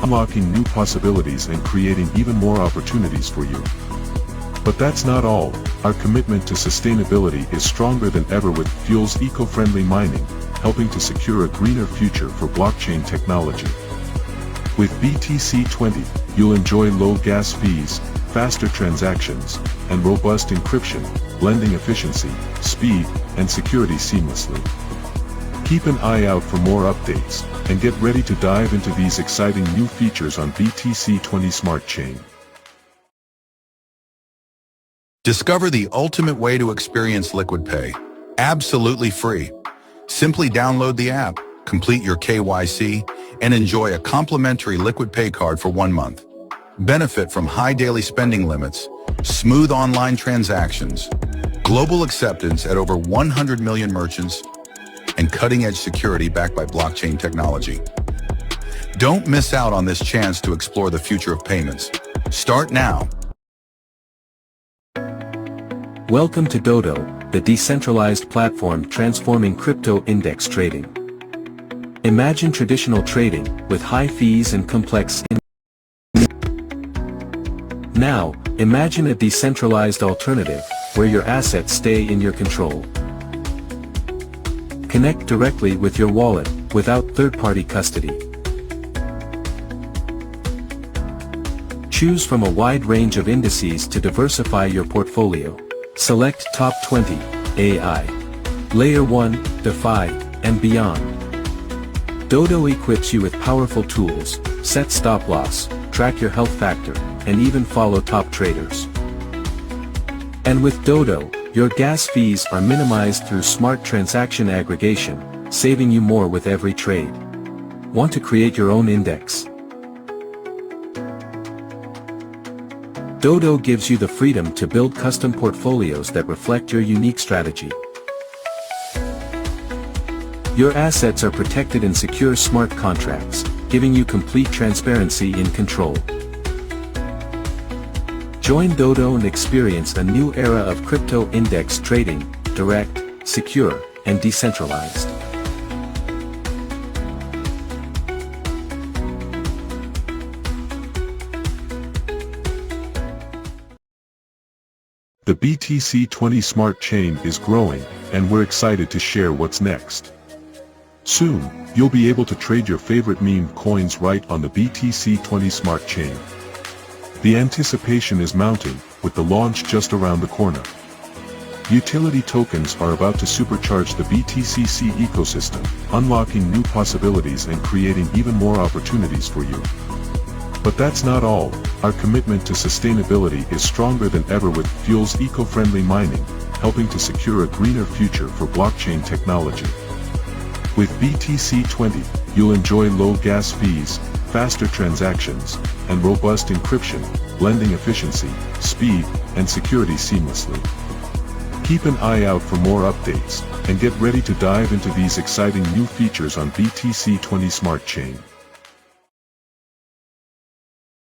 unlocking new possibilities and creating even more opportunities for you. But that's not all. Our commitment to sustainability is stronger than ever with Fuel's eco-friendly mining, helping to secure a greener future for blockchain technology. With BTC20, you'll enjoy low gas fees, faster transactions, and robust encryption, blending efficiency, speed, and security seamlessly. Keep an eye out for more updates, and get ready to dive into these exciting new features on BTC20 Smart Chain. Discover the ultimate way to experience Liquid Pay, absolutely free. Simply download the app, complete your KYC, and enjoy a complimentary Liquid Pay card for 1 month. Benefit from high daily spending limits, smooth online transactions, global acceptance at over 100 million merchants, and cutting-edge security backed by blockchain technology. Don't miss out on this chance to explore the future of payments. Start now. Welcome to Dodo, the decentralized platform transforming crypto index trading. Imagine traditional trading with high fees and complex. Now, imagine a decentralized alternative where your assets stay in your control. Connect directly with your wallet without third-party custody. Choose from a wide range of indices to diversify your portfolio. Select Top 20, AI, Layer 1, DeFi, and beyond. Dodo equips you with powerful tools, set stop loss, track your health factor, and even follow top traders. And with Dodo, your gas fees are minimized through smart transaction aggregation, saving you more with every trade. Want to create your own index? Dodo gives you the freedom to build custom portfolios that reflect your unique strategy. Your assets are protected in secure smart contracts, giving you complete transparency and control. Join Dodo and experience a new era of crypto index trading, direct, secure, and decentralized. The BTC20 Smart Chain is growing, and we're excited to share what's next. Soon, you'll be able to trade your favorite meme coins right on the BTC20 Smart Chain. The anticipation is mounting, with the launch just around the corner. Utility tokens are about to supercharge the BTCC ecosystem, unlocking new possibilities and creating even more opportunities for you. But that's not all. Our commitment to sustainability is stronger than ever with Fuel's eco-friendly mining, helping to secure a greener future for blockchain technology. With BTC20, you'll enjoy low gas fees, faster transactions, and robust encryption, blending efficiency, speed, and security seamlessly. Keep an eye out for more updates, and get ready to dive into these exciting new features on BTC20 Smart Chain.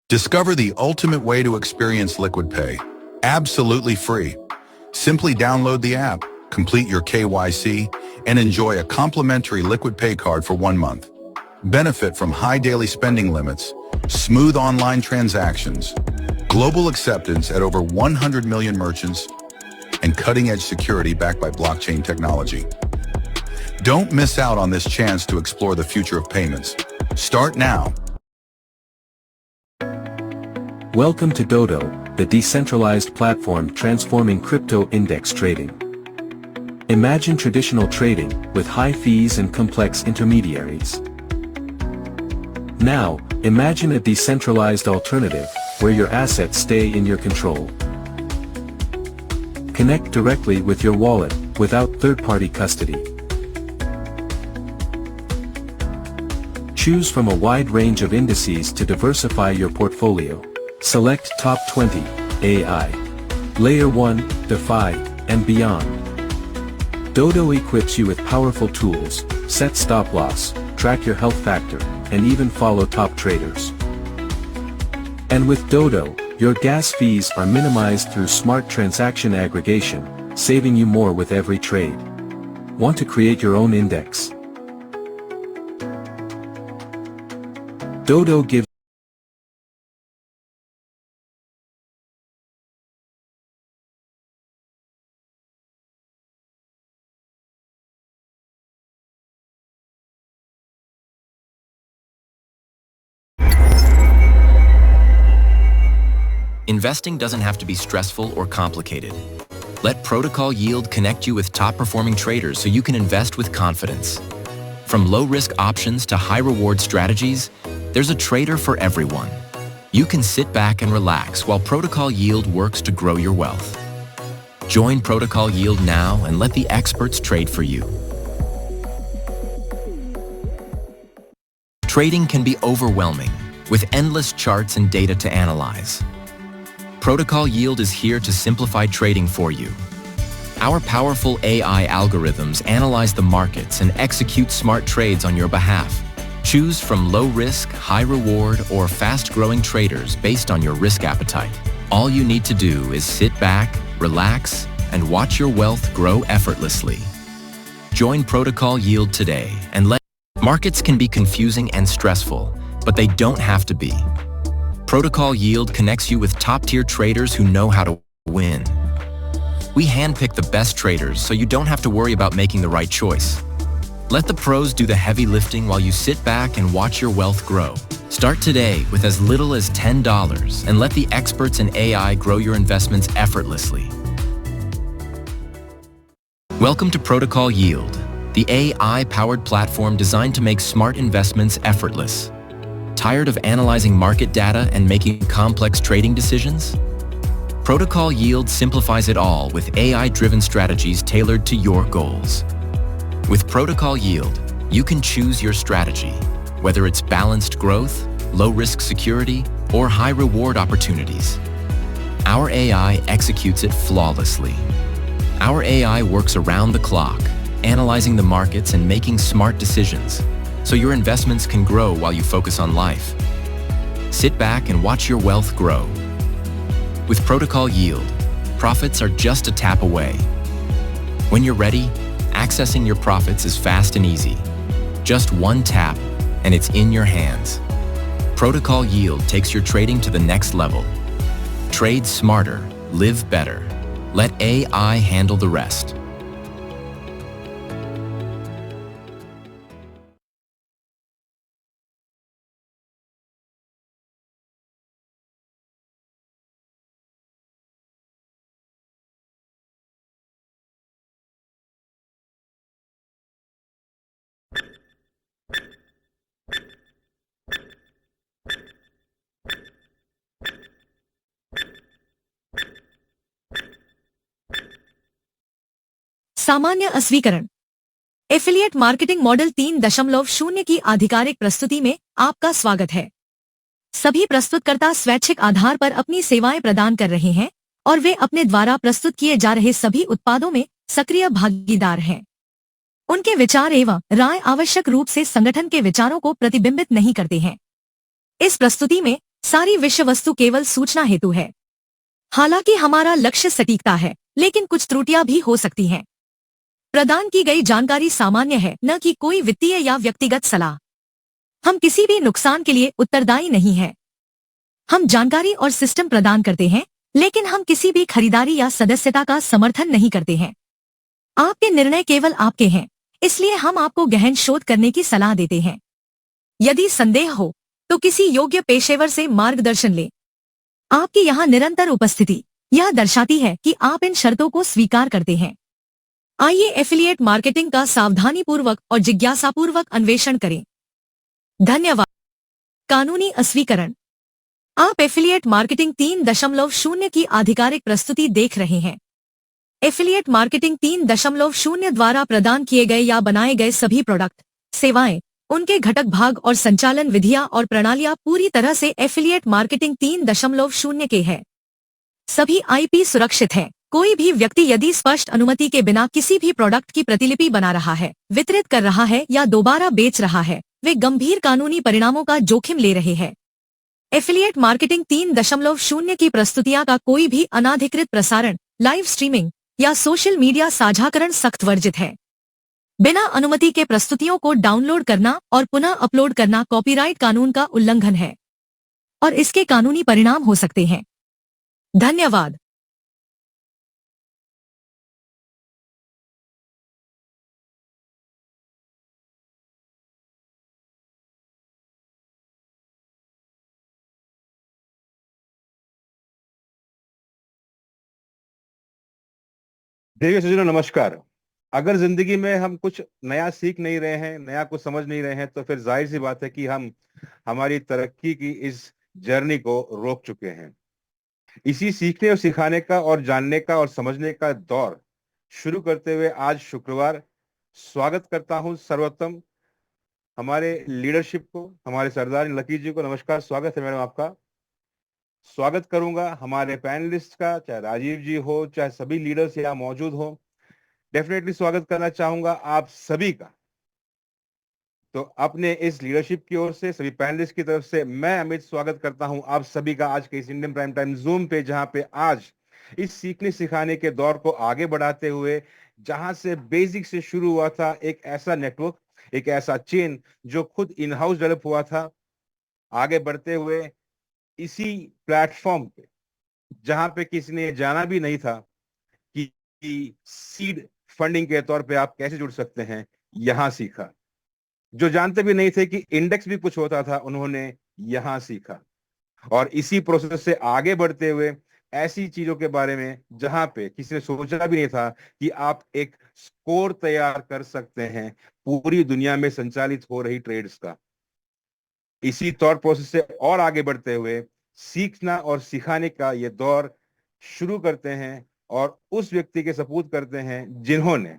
Discover the ultimate way to experience Liquid Pay, absolutely free. Simply download the app, complete your KYC, and enjoy a complimentary Liquid Pay card for 1 month. Benefit from high daily spending limits, smooth online transactions, global acceptance at over 100 million merchants, and cutting-edge security backed by blockchain technology. Don't miss out on this chance to explore the future of payments. Start now. Welcome to Dodo, the decentralized platform transforming crypto index trading. Imagine traditional trading with high fees and complex intermediaries. Now, imagine a decentralized alternative where your assets stay in your control. Connect directly with your wallet without third-party custody. Choose from a wide range of indices to diversify your portfolio. Select Top 20, AI, Layer 1, DeFi, and beyond. Dodo equips you with powerful tools, set stop loss, track your health factor, and even follow top traders. And with Dodo, your gas fees are minimized through smart transaction aggregation, saving you more with every trade. Want to create your own index? Dodo gives Investing doesn't have to be stressful or complicated. Let Protocol Yield connect you with top-performing traders so you can invest with confidence. From low-risk options to high-reward strategies, there's a trader for everyone. You can sit back and relax while Protocol Yield works to grow your wealth. Join Protocol Yield now and let the experts trade for you. Trading can be overwhelming, with endless charts and data to analyze. Protocol Yield is here to simplify trading for you. Our powerful AI algorithms analyze the markets and execute smart trades on your behalf. Choose from low-risk, high-reward, or fast-growing traders based on your risk appetite. All you need to do is sit back, relax, and watch your wealth grow effortlessly. Join Protocol Yield today and let markets can be confusing and stressful, but they don't have to be. Protocol Yield connects you with top-tier traders who know how to win. We handpick the best traders so you don't have to worry about making the right choice. Let the pros do the heavy lifting while you sit back and watch your wealth grow. Start today with as little as $10 and let the experts in AI grow your investments effortlessly. Welcome to Protocol Yield, the AI-powered platform designed to make smart investments effortless. Tired of analyzing market data and making complex trading decisions? Protocol Yield simplifies it all with AI-driven strategies tailored to your goals. With Protocol Yield, you can choose your strategy, whether it's balanced growth, low-risk security, or high-reward opportunities. Our AI executes it flawlessly. Our AI works around the clock, analyzing the markets and making smart decisions, so your investments can grow while you focus on life. Sit back and watch your wealth grow. With Protocol Yield, profits are just a tap away. When you're ready, accessing your profits is fast and easy. Just one tap, and it's in your hands. Protocol Yield takes your trading to the next level. Trade smarter, live better. Let AI handle the rest. सामान्य अस्वीकरण। Affiliate marketing model 3.0 की आधिकारिक प्रस्तुति में आपका स्वागत है। सभी प्रस्तुतकर्ता स्वैच्छिक आधार पर अपनी सेवाएं प्रदान कर रहे हैं और वे अपने द्वारा प्रस्तुत किए जा रहे सभी उत्पादों में सक्रिय भागीदार हैं। उनके विचार एवं राय आवश्यक रूप से संगठन के विचारों को प्रतिबिंबित नहीं करते हैं। इस प्रस्तुति में सारी विषय वस्तु केवल सूचना हेतु है। हालांकि हमारा लक्ष्य सटीकता है, लेकिन कुछ त्रुटियां भी हो सकती हैं। प्रदान की गई जानकारी सामान्य है, न कि कोई वित्तीय या व्यक्तिगत सलाह। हम किसी भी नुकसान के लिए उत्तरदायी नहीं हैं। हम जानकारी और सिस्टम प्रदान करते हैं, लेकिन हम किसी भी खरीदारी या सदस्यता का समर्थन नहीं करते हैं। आपके निर्णय केवल आपके हैं, इसलिए हम आपको गहन शोध करने की सलाह देते हैं। यदि संदेह हो तो किसी योग्य पेशेवर से मार्गदर्शन लें। आपकी यहाँ निरंतर उपस्थिति यह दर्शाती है कि आप इन शर्तों को स्वीकार करते हैं। आइए एफिलिएट मार्केटिंग का सावधानीपूर्वक और जिज्ञासापूर्वक अन्वेषण करें। धन्यवाद। कानूनी अस्वीकरण। आप एफिलिएट मार्केटिंग 3.0 की आधिकारिक प्रस्तुति देख रहे हैं। एफिलिएट मार्केटिंग 3.0 द्वारा प्रदान किए गए या बनाए गए सभी प्रोडक्ट, सेवाएं, उनके घटक भाग और संचालन विधियां और प्रणालियां पूरी तरह से एफिलिएट मार्केटिंग 3.0 के हैं। सभी आईपी सुरक्षित हैं। कोई भी व्यक्ति यदि स्पष्ट अनुमति के बिना किसी भी प्रोडक्ट की प्रतिलिपि बना रहा है, वितरित कर रहा है या दोबारा बेच रहा है, वे गंभीर कानूनी परिणामों का जोखिम ले रहे हैं। एफिलिएट मार्केटिंग 3.0 की प्रस्तुतियां का कोई भी अनाधिकृत प्रसारण, लाइव स्ट्रीमिंग या सोशल मीडिया साझाकरण सख्त वर्जित है। बिना अनुमति के प्रस्तुतियों को डाउनलोड करना और पुनः अपलोड करना कॉपीराइट कानून का उल्लंघन है और इसके कानूनी परिणाम हो सकते हैं। धन्यवाद। देखिए सज्जनों, नमस्कार। अगर जिंदगी में हम कुछ नया सीख नहीं रहे हैं, नया कुछ समझ नहीं रहे हैं, तो फिर जाहिर सी बात है कि हम हमारी तरक्की की इस जर्नी को रोक चुके हैं। इसी सीखने और सिखाने का और जानने का और समझने का दौर शुरू करते हुए आज शुक्रवार स्वागत करता हूं सर्वोत्तम हमारे लीडरशिप को, हमारे सरदार लकीर जी को। नमस्कार, स्वागत है मैडम आपका। स्वागत करूंगा हमारे पैनलिस्ट का, चाहे राजीव जी हो, चाहे सभी लीडर्स यहाँ मौजूद हो। डेफिनेटली स्वागत करना चाहूंगा आप सभी का। तो अपने इस लीडरशिप की ओर से, सभी पैनलिस्ट की तरफ से मैं अमित स्वागत करता हूं आप सभी का आज के इस इंडियन प्राइम टाइम जूम पे, जहां पे आज इस सीखने सिखाने के दौर को आगे बढ़ाते हुए, जहां से बेसिक से शुरू हुआ था एक ऐसा नेटवर्क, एक ऐसा चेन जो खुद इन हाउस डेवलप हुआ था, आगे बढ़ते हुए इसी प्लेटफॉर्म पे, जहां पे किसी ने जाना भी नहीं था कि सीड फंडिंग के तौर पे आप कैसे जुड़ सकते हैं, यहां सीखा। जो जानते भी नहीं थे कि इंडेक्स भी कुछ होता था, उन्होंने यहां सीखा। और इसी प्रोसेस से आगे बढ़ते हुए ऐसी चीजों के बारे में जहां पे किसी ने सोचा भी नहीं था कि आप एक स्कोर तैयार कर सकते हैं पूरी दुनिया में संचालित हो रही ट्रेड्स का। इसी थॉट प्रोसेस से और आगे बढ़ते हुए सीखना और सिखाने का ये दौर शुरू करते हैं और उस व्यक्ति के सपूत करते हैं जिन्होंने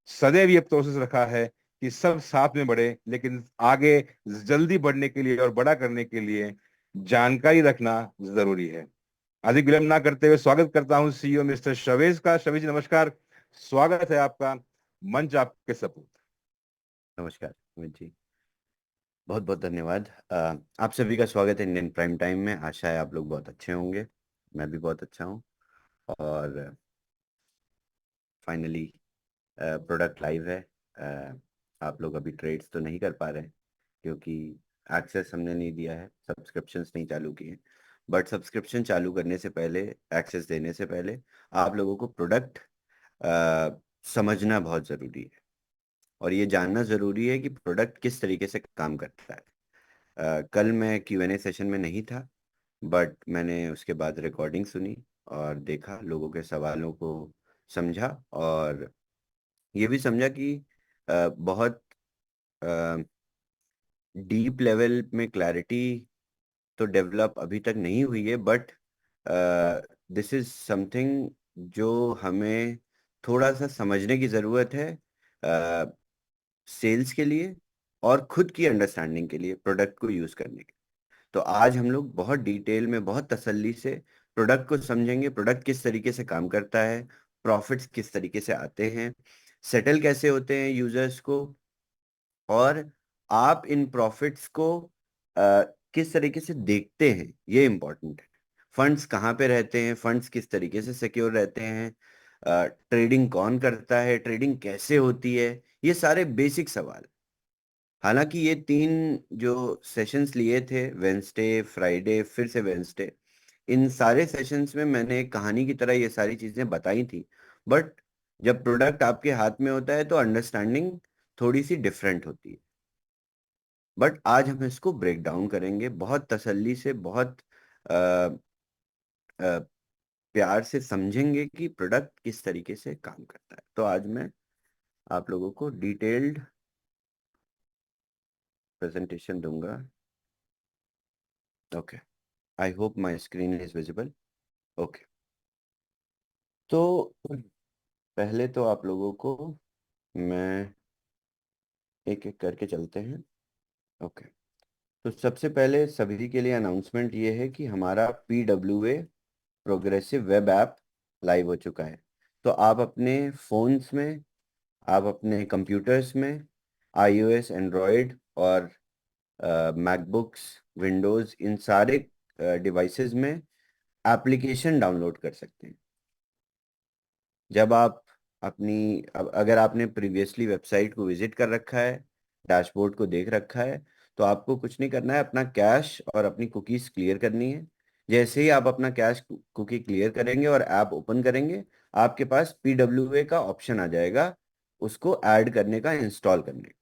सदैव ये प्रोसेस रखा है कि सब साथ में बढ़े, लेकिन आगे जल्दी बढ़ने के लिए और बड़ा करने के लिए जानकारी रखना जरूरी है। अधिक विलंब ना करते हुए स्वागत करता हूं सीईओ मिस्टर शवेज का। शवेज जी, नमस्कार, स्वागत है आपका। मंच आपके सपूत। नमस्कार अमित जी, बहुत बहुत धन्यवाद। आप सभी का स्वागत है इंडियन प्राइम टाइम में। आशा है आप लोग बहुत अच्छे होंगे, मैं भी बहुत अच्छा हूँ। और फाइनली प्रोडक्ट लाइव है। आप लोग अभी ट्रेड्स तो नहीं कर पा रहे हैं क्योंकि एक्सेस हमने नहीं दिया है, सब्सक्रिप्शंस नहीं चालू किए। बट सब्सक्रिप्शन चालू करने से पहले, एक्सेस देने से पहले आप लोगों को प्रोडक्ट समझना बहुत ज़रूरी है और ये जानना ज़रूरी है कि प्रोडक्ट किस तरीके से काम करता है। कल मैं Q&A सेशन में नहीं था, बट मैंने उसके बाद रिकॉर्डिंग सुनी और देखा, लोगों के सवालों को समझा और ये भी समझा कि बहुत डीप लेवल में क्लैरिटी तो डेवलप अभी तक नहीं हुई है, बट दिस इज समथिंग जो हमें थोड़ा सा समझने की ज़रूरत है सेल्स के लिए और खुद की अंडरस्टैंडिंग के लिए, प्रोडक्ट को यूज़ करने के। तो आज हम लोग बहुत डिटेल में, बहुत तसल्ली से प्रोडक्ट को समझेंगे, प्रोडक्ट किस तरीके से काम करता है, प्रॉफिट्स किस तरीके से आते हैं, सेटल कैसे होते हैं यूजर्स को, और आप इन प्रॉफिट्स को किस तरीके से देखते हैं, ये इम्पोर्टेंट है। फंड्स कहाँ पे रहते हैं, फंड्स किस तरीके से सिक्योर रहते हैं, ट्रेडिंग कौन करता है, ट्रेडिंग कैसे होती है, ये सारे बेसिक सवाल। हालांकि ये 3 जो सेशंस लिए थे, वेंसडे, फ्राइडे, फिर से वेंसडे, इन सारे सेशंस में मैंने एक कहानी की तरह ये सारी चीज़ें बताई थी। बट जब प्रोडक्ट आपके हाथ में होता है तो अंडरस्टैंडिंग थोड़ी सी डिफरेंट होती है। बट आज हम इसको ब्रेक डाउन करेंगे बहुत तसल्ली से, बहुत अ, अ, प्यार से समझेंगे कि प्रोडक्ट किस तरीके से काम करता है। तो आज मैं आप लोगों को डिटेल्ड प्रेजेंटेशन दूंगा। Okay, I hope my screen is visible. Okay, तो पहले तो आप लोगों को मैं एक एक करके चलते हैं। ओके, तो सबसे पहले सभी के लिए अनाउंसमेंट ये है कि हमारा PWA progressive web app live हो चुका है। तो आप अपने फ़ोन्स में, आप अपने कंप्यूटर्स में, iOS, एंड्रॉयड और मैकबुक्स, विंडोज़, इन सारे डिवाइसेस में एप्लीकेशन डाउनलोड कर सकते हैं। जब आप अगर आपने प्रीवियसली वेबसाइट को विजिट कर रखा है, डैशबोर्ड को देख रखा है, तो आपको कुछ नहीं करना है, अपना कैश और अपनी कुकीज़ क्लियर करनी है। जैसे ही आप अपना कैश कुकी क्लियर करेंगे और ऐप ओपन करेंगे, आपके पास PWA का ऑप्शन आ जाएगा, उसको ऐड करने का, इंस्टॉल करने का।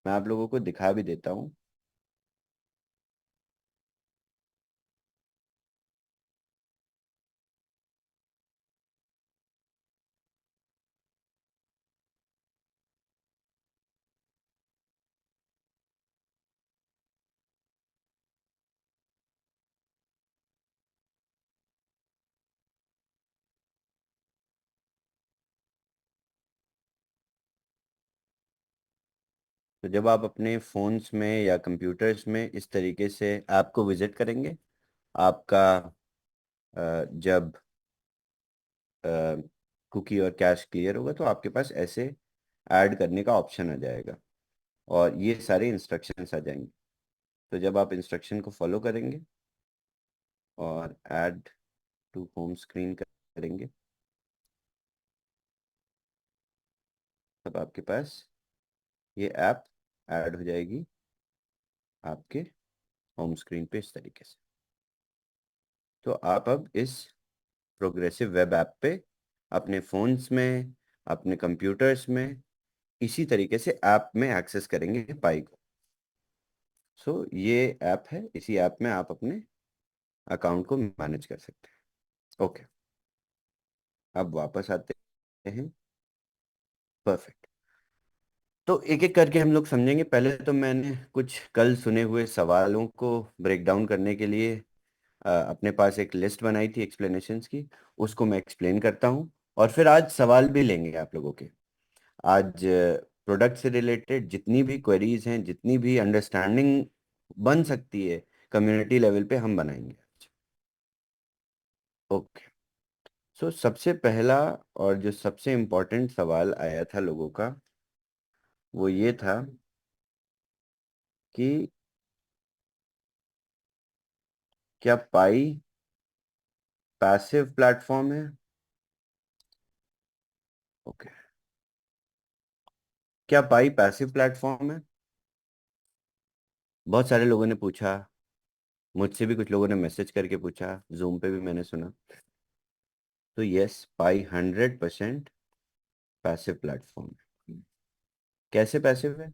मैं आप लोगों को दिखा भी देता हूँ। तो जब आप अपने फ़ोन्स में या कंप्यूटर्स में इस तरीके से ऐप को विज़िट करेंगे, आपका जब कुकी और कैश क्लियर होगा तो आपके पास ऐसे ऐड करने का ऑप्शन आ जाएगा और ये सारे इंस्ट्रक्शंस आ जाएंगे। तो जब आप इंस्ट्रक्शन को फॉलो करेंगे और ऐड टू होम स्क्रीन करेंगे, तब आपके पास ये ऐप ऐड हो जाएगी आपके होम स्क्रीन पे इस तरीके से। तो आप अब इस प्रोग्रेसिव वेब ऐप पे अपने फ़ोन्स में, अपने कंप्यूटर्स में इसी तरीके से ऐप में एक्सेस करेंगे पाई को। सो ये ऐप है, इसी ऐप में आप अपने अकाउंट को मैनेज कर सकते हैं। ओके, अब वापस आते हैं। परफेक्ट। तो एक एक करके हम लोग समझेंगे। पहले तो मैंने कुछ कल सुने हुए सवालों को ब्रेक डाउन करने के लिए अपने पास एक लिस्ट बनाई थी एक्सप्लेनेशंस की, उसको मैं एक्सप्लेन करता हूँ और फिर आज सवाल भी लेंगे आप लोगों के। आज प्रोडक्ट से रिलेटेड जितनी भी क्वेरीज हैं, जितनी भी अंडरस्टैंडिंग बन सकती है कम्युनिटी लेवल पे, हम बनाएंगे। ओके, सो सबसे पहला और जो सबसे इम्पोर्टेंट सवाल आया था लोगों का वो ये था कि क्या पाई पैसिव प्लेटफॉर्म है? ओके, क्या पाई पैसिव प्लेटफॉर्म है? बहुत सारे लोगों ने पूछा, मुझसे भी कुछ लोगों ने मैसेज करके पूछा, जूम पे भी मैंने सुना। तो यस, पाई 100% पैसिव प्लेटफॉर्म है। कैसे पैसिव है?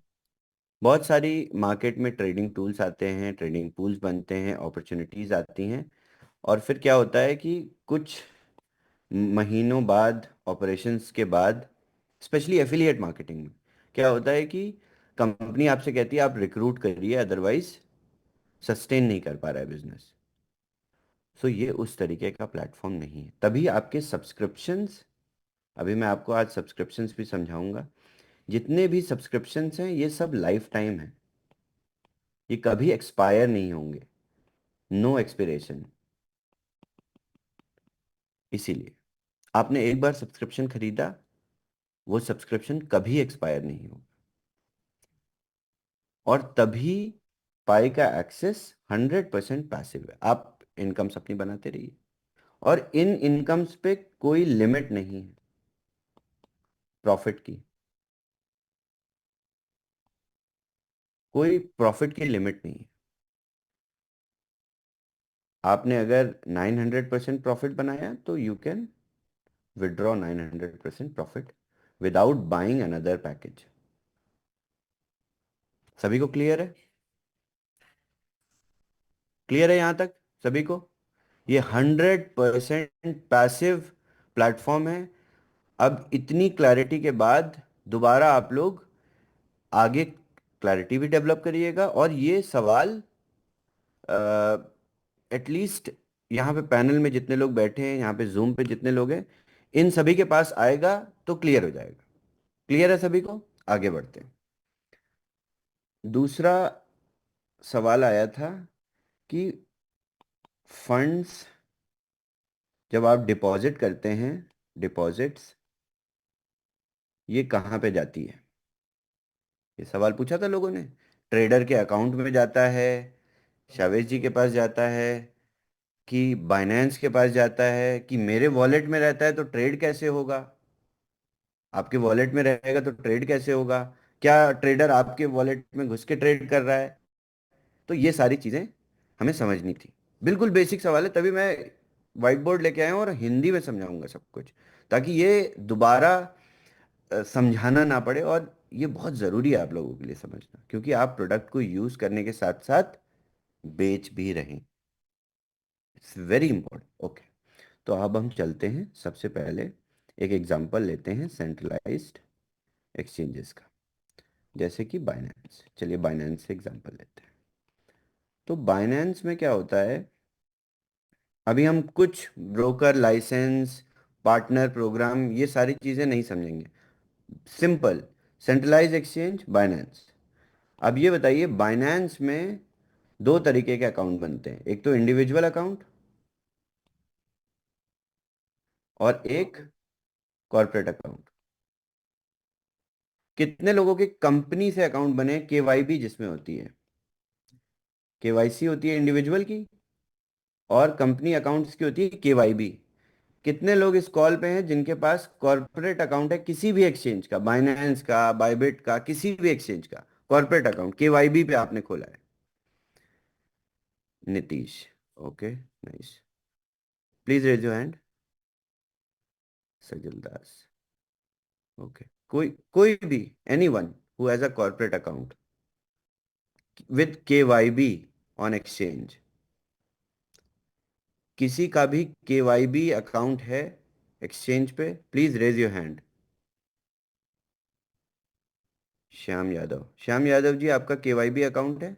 बहुत सारी मार्केट में ट्रेडिंग टूल्स आते हैं, ट्रेडिंग पूल्स बनते हैं, अपॉर्चुनिटीज आती हैं और फिर क्या होता है कि कुछ महीनों बाद, ऑपरेशंस के बाद, स्पेशली एफिलिएट मार्केटिंग में क्या होता है कि कंपनी आपसे कहती है आप रिक्रूट करिए, अदरवाइज सस्टेन नहीं कर पा रहा है बिजनेस। सो ये उस तरीके का प्लेटफॉर्म नहीं है। तभी आपके सब्सक्रिप्शंस, अभी मैं आपको आज सब्सक्रिप्शंस भी समझाऊंगा, जितने भी सब्सक्रिप्शंस हैं ये सब लाइफ टाइम है, ये कभी एक्सपायर नहीं होंगे, नो एक्सपिरेशन। इसीलिए आपने एक बार सब्सक्रिप्शन खरीदा, वो सब्सक्रिप्शन कभी एक्सपायर नहीं होगा। और तभी पाई का एक्सेस 100% पैसिव है। आप इनकम्स अपनी बनाते रहिए और इन इनकम्स पे कोई लिमिट नहीं है प्रॉफिट की, कोई प्रॉफिट की लिमिट नहीं है। आपने अगर 900% प्रॉफिट बनाया तो you can withdraw 900% profit without buying another package. सभी को क्लियर है? क्लियर है यहां तक सभी को? ये 100% पैसिव प्लेटफॉर्म है। अब इतनी क्लैरिटी के बाद दोबारा आप लोग आगे क्लैरिटी भी डेवलप करिएगा और ये सवाल एटलीस्ट यहाँ पे पैनल में जितने लोग बैठे हैं, यहाँ पे जूम पे जितने लोग हैं, इन सभी के पास आएगा तो क्लियर हो जाएगा। क्लियर है सभी को? आगे बढ़ते हैं। दूसरा सवाल आया था कि फंड्स जब आप डिपॉजिट करते हैं, डिपॉजिट्स ये कहाँ पे जाती है? ये सवाल पूछा था लोगों ने। ट्रेडर के अकाउंट में जाता है, शावेश जी के पास जाता है, कि बाइनेंस के पास जाता है, कि मेरे वॉलेट में रहता है? तो ट्रेड कैसे होगा? आपके वॉलेट में रहेगा तो ट्रेड कैसे होगा? क्या ट्रेडर आपके वॉलेट में घुस के ट्रेड कर रहा है? तो ये सारी चीज़ें हमें समझनी थी। बिल्कुल बेसिक सवाल है, तभी मैं व्हाइट बोर्ड लेके आया हूँ और हिंदी में समझाऊंगा सब कुछ, ताकि ये दोबारा समझाना ना पड़े। और ये बहुत ज़रूरी है आप लोगों के लिए समझना, क्योंकि आप प्रोडक्ट को यूज़ करने के साथ साथ बेच भी रहे हैं। It's very important. ओके, तो अब हम चलते हैं। सबसे पहले एक एग्जांपल लेते हैं सेंट्रलाइज्ड एक्सचेंजेस का, जैसे कि बाइनेंस। चलिए बाइनेंस से एग्जांपल लेते हैं। तो बाइनेंस में क्या होता है, अभी हम कुछ ब्रोकर लाइसेंस, पार्टनर प्रोग्राम, ये सारी चीज़ें नहीं समझेंगे। Simple centralise exchange Binance. अब ये बताइए, बाइनेंस में दो तरीके के अकाउंट बनते हैं, एक तो इंडिविजुअल अकाउंट और एक कॉर्पोरेट अकाउंट। कितने लोगों के कंपनी से अकाउंट बने केवाईबी जिसमें होती है? केवाईसी होती है इंडिविजुअल की और कंपनी अकाउंट्स की होती है केवाईबी। कितने लोग इस कॉल पे हैं जिनके पास कॉर्पोरेट अकाउंट है किसी भी एक्सचेंज का, बाइनेंस का, बाइबिट का, किसी भी एक्सचेंज का कॉर्पोरेट अकाउंट केवाईबी पे आपने खोला है? Nitish, okay, nice, please raise your hand. Sajal Das, okay, कोई कोई भी, anyone who has a corporate account with KYB on exchange, किसी का भी केवाईबी अकाउंट है एक्सचेंज पे, please raise your hand. Shyam Yadav, Shyam Yadav ji, आपका केवाईबी अकाउंट है?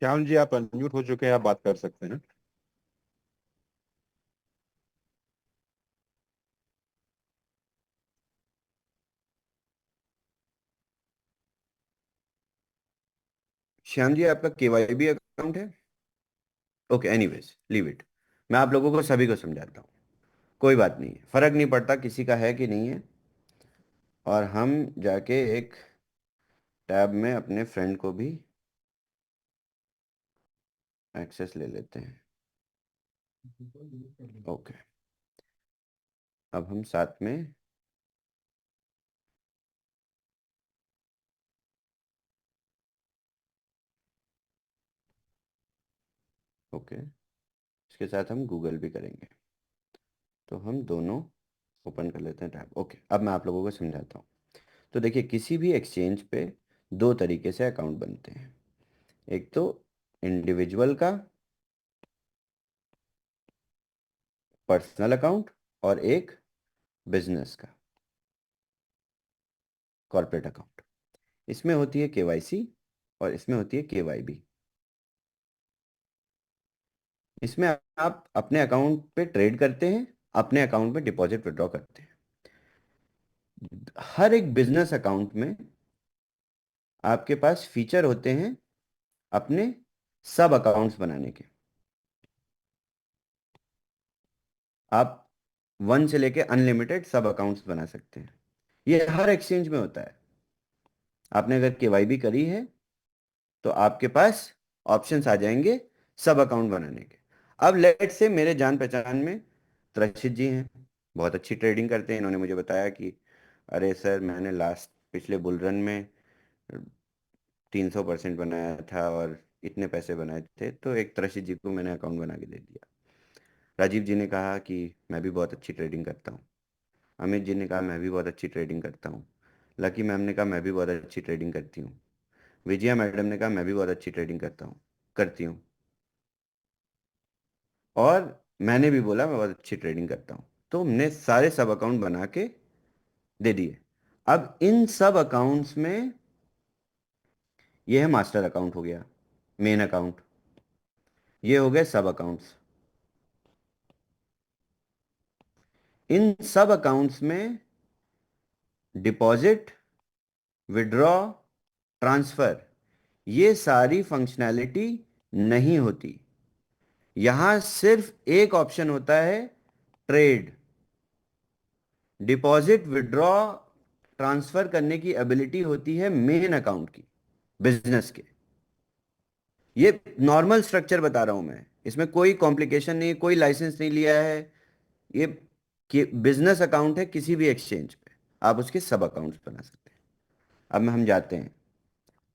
श्याम जी, आप अनम्यूट हो चुके हैं, आप बात कर सकते हैं। श्याम जी, आपका केवाईबी अकाउंट है? ओके, एनीवेज लीव इट, मैं आप लोगों को सभी को समझाता हूँ, कोई बात नहीं है, फर्क नहीं पड़ता किसी का है कि नहीं है। और हम जाके एक टैब में अपने फ्रेंड को भी एक्सेस ले लेते हैं। ओके, अब हम साथ में ओके, इसके साथ हम गूगल भी करेंगे, तो हम दोनों ओपन कर लेते हैं टैब। ओके, अब मैं आप लोगों को समझाता हूँ। तो देखिए, किसी भी एक्सचेंज पे दो तरीके से अकाउंट बनते हैं, एक तो इंडिविजुअल का पर्सनल अकाउंट और एक बिजनेस का कॉर्पोरेट अकाउंट। इसमें होती है केवाईसी और इसमें होती है केवाईबी। इसमें आप अपने अकाउंट पे ट्रेड करते हैं, अपने अकाउंट में डिपॉजिट विड्रॉ करते हैं। हर एक बिजनेस अकाउंट में आपके पास फीचर होते हैं अपने सब अकाउंट्स बनाने के। आप 1 से लेके अनलिमिटेड सब अकाउंट्स बना सकते हैं। ये हर एक्सचेंज में होता है। आपने अगर केवाईबी करी है तो आपके पास ऑप्शंस आ जाएंगे सब अकाउंट बनाने के। अब लेट से मेरे जान पहचान में त्रशित जी हैं, बहुत अच्छी ट्रेडिंग करते हैं। इन्होंने मुझे बताया कि अरे सर, मैंने लास्ट पिछले बुल रन में 300% बनाया था और इतने पैसे बनाए थे, तो एक त्रशित जी को मैंने अकाउंट बना के दे दिया। राजीव जी ने कहा कि मैं भी बहुत अच्छी ट्रेडिंग करता हूँ। अमित जी ने कहा मैं भी बहुत अच्छी ट्रेडिंग करता हूँ। लकी मैम ने कहा मैं भी बहुत अच्छी ट्रेडिंग करती हूँ। विजया मैडम ने कहा मैं भी बहुत अच्छी ट्रेडिंग करती हूँ। और मैंने भी बोला मैं बहुत अच्छी ट्रेडिंग करता हूँ। तो हमने सारे सब अकाउंट बना के दे दिए। अब इन सब अकाउंट्स में ये है मास्टर अकाउंट हो गया, मेन अकाउंट, ये हो गए सब अकाउंट्स। इन सब अकाउंट्स में डिपॉजिट, विड्रॉ, ट्रांसफर, ये सारी फंक्शनैलिटी नहीं होती। यहां सिर्फ एक ऑप्शन होता है, ट्रेड। डिपॉजिट, विड्रॉ, ट्रांसफर करने की एबिलिटी होती है मेन अकाउंट की, बिजनेस के। ये नॉर्मल स्ट्रक्चर बता रहा हूं मैं, इसमें कोई कॉम्प्लिकेशन नहीं, कोई लाइसेंस नहीं लिया है। ये कि बिजनेस अकाउंट है किसी भी एक्सचेंज पे, आप उसके सब अकाउंट्स बना सकते हैं। अब हम जाते हैं,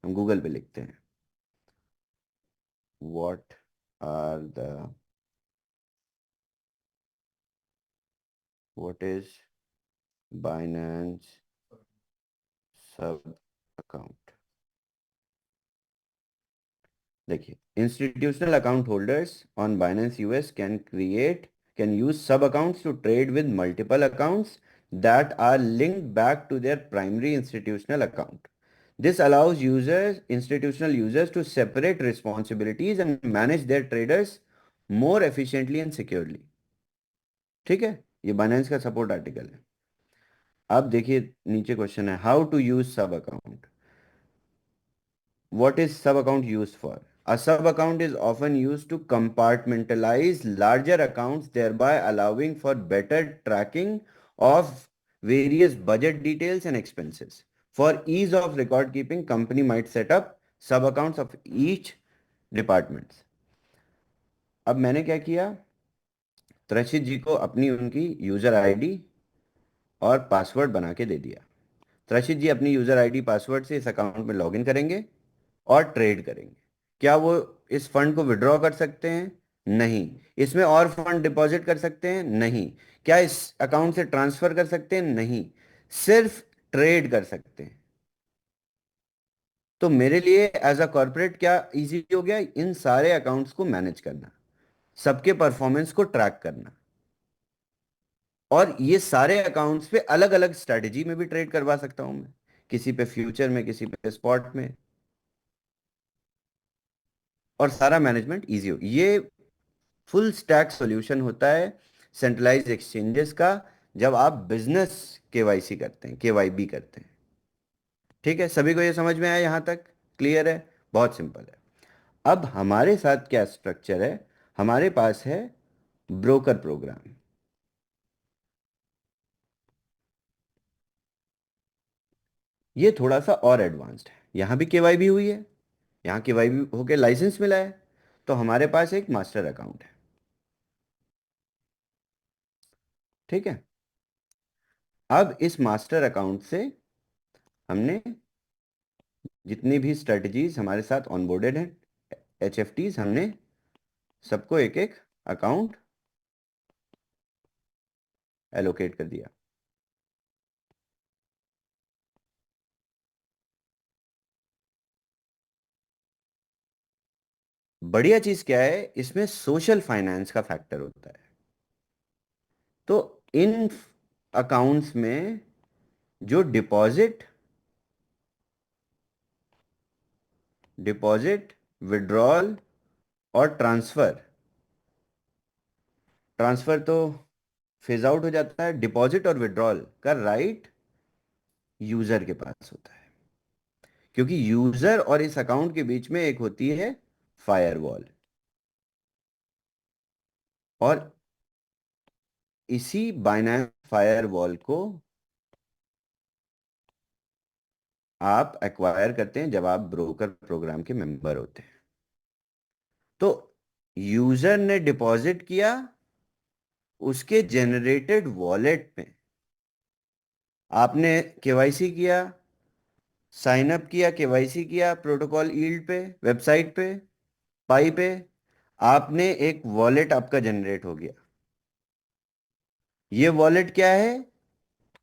हम गूगल पे लिखते हैं what are the what is Binance sub account. देखिए, institutional account holders on Binance US can use sub accounts to trade with multiple accounts that are linked back to their primary institutional account. This allows institutional users to separate responsibilities and manage their traders more efficiently and securely. ठीक है, ये Binance का support article है। अब देखिए नीचे question है, how to use सब account. What is sub account used for? A sub account is often used to compartmentalize larger accounts, thereby allowing for better tracking of various budget details and expenses. For ease of record keeping, company might set up sub accounts of each departments. अब मैंने क्या किया, त्रशित जी को अपनी उनकी user ID और password बना के दे दिया। त्रशित जी अपनी यूजर आईडी पासवर्ड से इस अकाउंट में लॉगिन करेंगे और ट्रेड करेंगे। क्या वो इस फंड को विड्रॉ कर सकते हैं? नहीं। इसमें और फंड डिपॉजिट कर सकते हैं? नहीं। क्या इस अकाउंट से ट्रांसफर कर सकते हैं? नहीं। सिर्फ ट्रेड कर सकते हैं। तो मेरे लिए एज अ कॉर्पोरेट क्या इजी हो गया, इन सारे अकाउंट्स को मैनेज करना, सबके परफॉर्मेंस को ट्रैक करना, और ये सारे अकाउंट्स पे अलग अलग स्ट्रेटेजी में भी ट्रेड करवा सकता हूं मैं, किसी पे फ्यूचर में, किसी पे स्पॉट में, और सारा मैनेजमेंट इजी हो। ये फुल स्टैक सॉल्यूशन होता है सेंट्रलाइज्ड एक्सचेंजेस का, जब आप बिजनेस केवाईसी करते हैं, केवाईबी करते हैं। ठीक है, सभी को ये समझ में आया? यहां तक क्लियर है? बहुत सिंपल है। अब हमारे साथ क्या स्ट्रक्चर है, हमारे पास है ब्रोकर प्रोग्राम। ये थोड़ा सा और एडवांस्ड है। यहां भी केवाईबी हुई है, यहां केवाईबी होके लाइसेंस मिला है, तो हमारे पास एक मास्टर अकाउंट है। ठीक है, अब इस मास्टर अकाउंट से हमने जितनी भी स्ट्रेटजीज हमारे साथ ऑनबोर्डेड हैं, HFTs, हमने सबको एक एक अकाउंट एलोकेट कर दिया। बढ़िया चीज क्या है, इसमें सोशल फाइनेंस का फैक्टर होता है। तो इन अकाउंट्स में जो डिपॉजिट डिपॉजिट विड्रॉल और ट्रांसफर, ट्रांसफर तो फेज आउट हो जाता है, डिपॉजिट और विड्रॉल का राइट यूजर के पास होता है, क्योंकि यूजर और इस अकाउंट के बीच में एक होती है फायरवॉल, और इसी बाइनेंस फायरवॉल को आप एक्वायर करते हैं जब आप ब्रोकर प्रोग्राम के मेंबर होते हैं। तो यूजर ने डिपॉजिट किया, उसके जनरेटेड वॉलेट में आपने केवाईसी किया, साइन अप किया, केवाईसी किया प्रोटोकॉल ईल्ड पे, वेबसाइट पे, पाई पे, आपने एक वॉलेट आपका जनरेट हो गया। ये वॉलेट क्या है?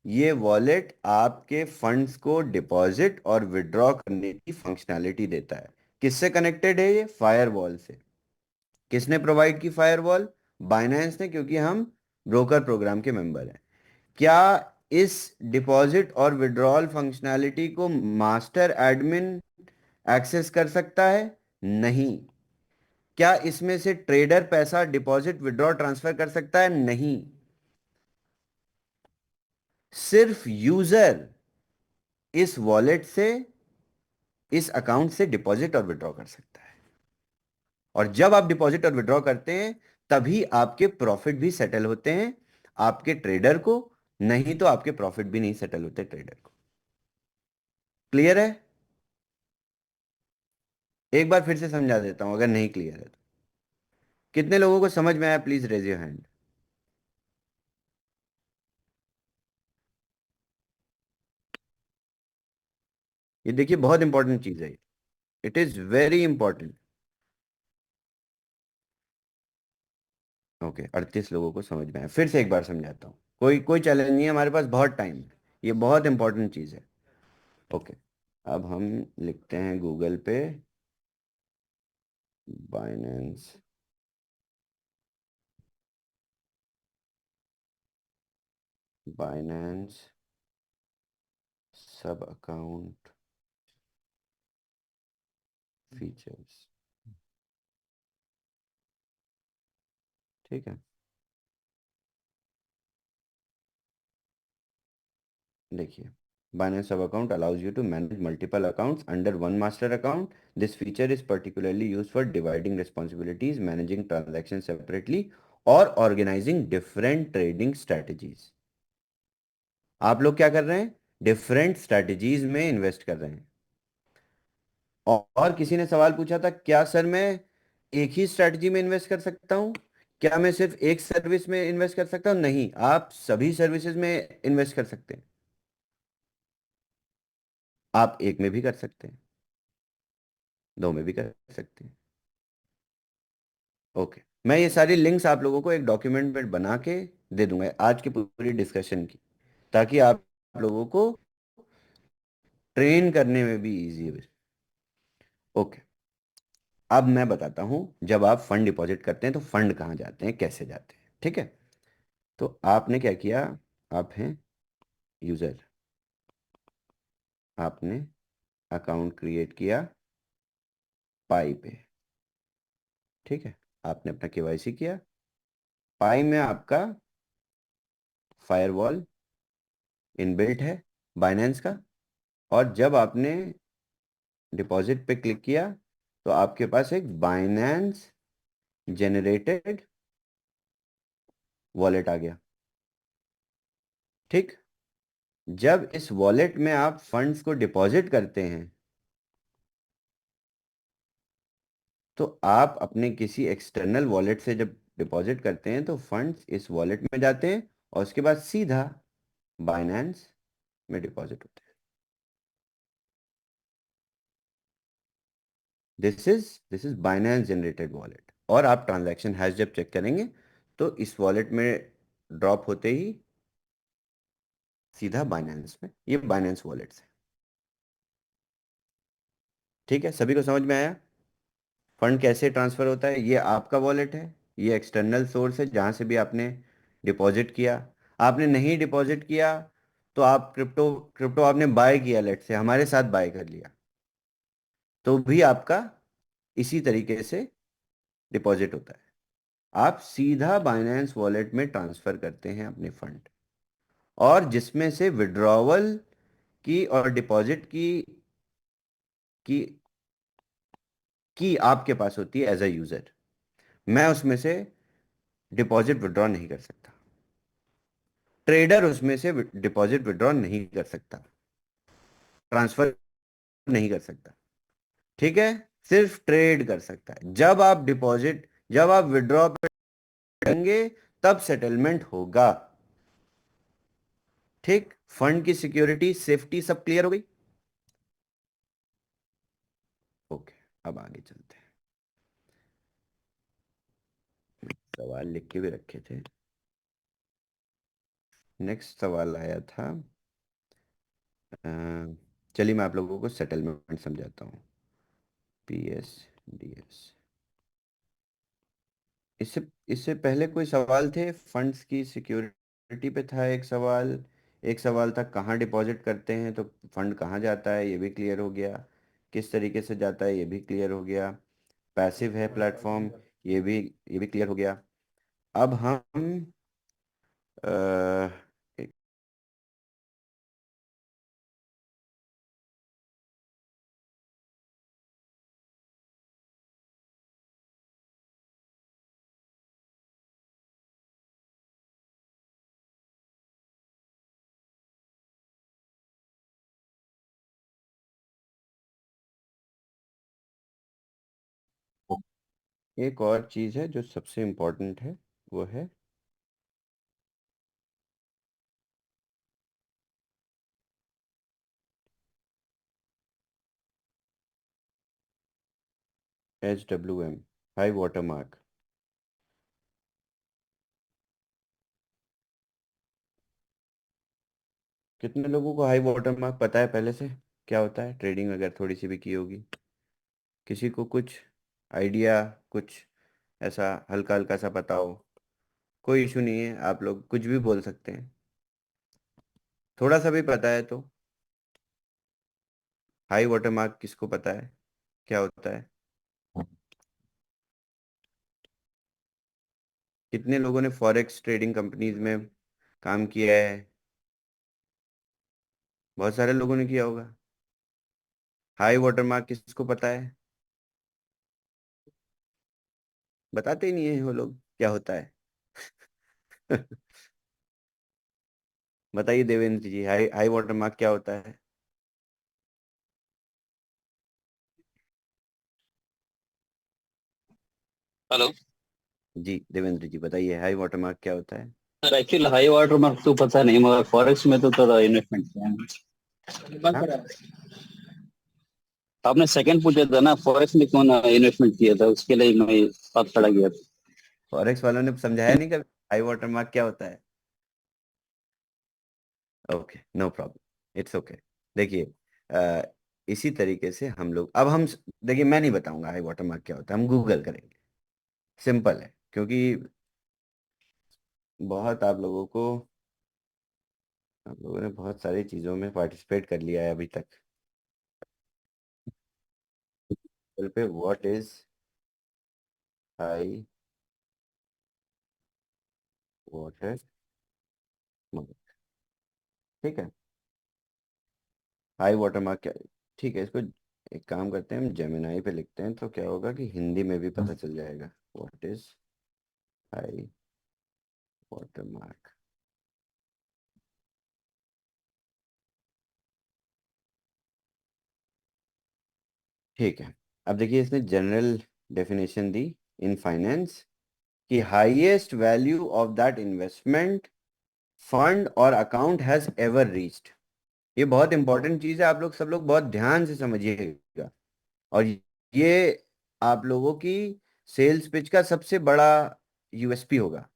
ये वॉलेट आपके फंड्स को डिपॉजिट और विड्रॉ करने की फंक्शनैलिटी देता है। किससे कनेक्टेड है ये? फायरवॉल से। किसने प्रोवाइड की फायरवॉल? बाइनेंस ने, क्योंकि हम ब्रोकर प्रोग्राम के मेंबर हैं। क्या इस डिपॉजिट और विड्रॉल फंक्शनैलिटी को मास्टर एडमिन एक्सेस कर सकता है? नहीं। क्या इसमें से ट्रेडर पैसा डिपॉजिट विड्रॉ ट्रांसफर कर सकता है? नहीं। सिर्फ यूजर इस वॉलेट से, इस अकाउंट से डिपॉजिट और विड्रॉ कर सकता है, और जब आप डिपॉजिट और विड्रॉ करते हैं तभी आपके प्रॉफिट भी सेटल होते हैं आपके ट्रेडर को, नहीं तो आपके प्रॉफिट भी नहीं सेटल होते ट्रेडर को। क्लियर है? एक बार फिर से समझा देता हूं अगर नहीं क्लियर है तो। कितने लोगों को समझ में आया? Please raise your hand. ये देखिए बहुत इंपॉर्टेंट चीज है, it is very important. Okay, 38 लोगों को समझ में आया। फिर से एक बार समझाता हूँ, कोई कोई चैलेंज नहीं है, हमारे पास बहुत टाइम है, ये बहुत इंपॉर्टेंट चीज है। ओके, अब हम लिखते हैं गूगल पे Binance Binance sub account features. ठीक है, देखिए, Binance Sub Account allows you to manage multiple accounts under one master account. This feature is particularly used for dividing responsibilities, managing transactions separately, और organizing different trading strategies. आप लोग क्या कर रहे हैं? डिफरेंट स्ट्रैटेजीज में इन्वेस्ट कर रहे हैं। और किसी ने सवाल पूछा था, क्या सर मैं एक ही स्ट्रैटेजी में इन्वेस्ट कर सकता हूं? क्या मैं सिर्फ एक सर्विस में इन्वेस्ट कर सकता हूं? नहीं, आप सभी सर्विसेज में इन्वेस्ट कर सकते हैं। आप एक में भी कर सकते हैं, दो में भी कर सकते हैं। ओके, मैं ये सारी लिंक्स आप लोगों को एक डॉक्यूमेंट में बना के दे दूंगा आज की पूरी डिस्कशन की, ताकि आप लोगों को ट्रेन करने में भी इजी हो। ओके, अब मैं बताता हूं, जब आप फंड डिपॉजिट करते हैं तो फंड कहाँ जाते हैं, कैसे जाते हैं। ठीक है, तो आपने क्या किया, आप हैं यूजर, आपने अकाउंट क्रिएट किया पाई पे। ठीक है, आपने अपना केवाईसी किया। पाई में आपका फायरवॉल इनबिल्ट है बाइनेंस का, और जब आपने डिपॉजिट पे क्लिक किया तो आपके पास एक बाइनेंस जेनरेटेड वॉलेट आ गया। ठीक, जब इस वॉलेट में आप फंड्स को डिपॉजिट करते हैं तो आप अपने किसी एक्सटर्नल वॉलेट से जब डिपॉजिट करते हैं तो फंड्स इस वॉलेट में जाते हैं और उसके बाद सीधा बाइनेंस में डिपॉजिट होते हैं। This is Binance generated wallet. और आप ट्रांजैक्शन हैश जब चेक करेंगे तो इस वॉलेट में ड्रॉप होते ही सीधा बाइनेंस में, ये बाइनेंस वॉलेट है। ठीक है, सभी को समझ में आया? फंड कैसे ट्रांसफर होता है, ये आपका वॉलेट है, ये एक्सटर्नल सोर्स है जहां से भी आपने डिपॉजिट किया। आपने नहीं डिपॉजिट किया तो आप क्रिप्टो क्रिप्टो आपने बाय किया, लेट से हमारे साथ बाय कर लिया, तो भी आपका इसी तरीके से डिपॉजिट होता है। आप सीधा बाइनेंस वॉलेट में ट्रांसफर करते हैं अपने फंड, और जिसमें से विड्रॉवल की और डिपॉजिट की की आपके पास होती है एज अ यूजर। मैं उसमें से डिपॉजिट विड्रॉ नहीं कर सकता, ट्रेडर उसमें से डिपॉजिट विड्रॉ नहीं कर सकता, ट्रांसफर नहीं कर सकता। ठीक है, सिर्फ ट्रेड कर सकता है। जब आप विड्रॉ करेंगे तब सेटलमेंट होगा। ठीक, फंड की सिक्योरिटी सेफ्टी सब क्लियर हो गई? ओके, अब आगे चलते हैं। सवाल लिख के भी रखे थे। नेक्स्ट सवाल आया था, चलिए मैं आप लोगों को सेटलमेंट समझाता हूँ। PSDS, इससे इससे पहले कोई सवाल थे? फंड्स की सिक्योरिटी पे था एक सवाल, एक सवाल था कहाँ डिपॉजिट करते हैं तो फंड कहाँ जाता है, ये भी क्लियर हो गया। किस तरीके से जाता है ये भी क्लियर हो गया। पैसिव है प्लेटफॉर्म, ये भी क्लियर हो गया। अब हम अ, एक एक और चीज़ है जो सबसे इम्पोर्टेंट है, वो है HWM, हाई वाटर मार्क। कितने लोगों को हाई वाटर मार्क पता है पहले से क्या होता है? ट्रेडिंग अगर थोड़ी सी भी की होगी, किसी को कुछ आइडिया, कुछ ऐसा हल्का हल्का सा पता हो? कोई इशू नहीं है, आप लोग कुछ भी बोल सकते हैं, थोड़ा सा भी पता है तो। हाई वाटर मार्क किसको पता है क्या होता है? कितने लोगों ने फॉरेक्स ट्रेडिंग कंपनीज में काम किया है? बहुत सारे लोगों ने किया होगा। हाई वाटर मार्क किसको पता है? बताते ही नहीं है वो लोग क्या होता है। बताइए देवेंद्र जी, हाई हाई वाटर मार्क क्या होता है? हेलो जी देवेंद्र जी बताइए, हाई वाटर मार्क क्या होता है? Sir, actually high water mark तो पता नहीं, मगर फॉरेक्स में तो थोड़ा इन्वेस्टमेंट किया हाँ, है। आपने सेकंड पूछा था ना, फॉरेक्स में कौन इन्वेस्टमेंट किया था, उसके लिए मैं बात खड़ा किया था। फॉरेक्स वालों ने समझाया नहीं कभी हाई वाटर मार्क क्या होता है? Okay, no problem, it's okay. देखिए, इसी तरीके से हम लोग अब हम देखिए, मैं नहीं बताऊंगा हाई वाटर मार्क क्या होता है, हम गूगल करेंगे। सिंपल है, क्योंकि बहुत आप लोगों ने बहुत सारी चीजों में पार्टिसिपेट कर लिया है अभी तक। गूगल पे what is high water mark, ठीक है। हाई वाटर मार्क क्या, ठीक है, इसको एक काम करते हैं, हम जेमिनाई पे लिखते हैं तो क्या होगा कि हिंदी में भी पता चल जाएगा। What is high water mark. ठीक है, अब देखिए इसने जनरल डेफिनेशन दी इन फाइनेंस कि highest value of that investment fund और अकाउंट हैज एवर रीच्ड। ये बहुत इंपॉर्टेंट चीज है, आप लोग सब लोग बहुत ध्यान से समझिएगा। और ये आप लोगों की सेल्स पिच का सबसे बड़ा यूएसपी होगा।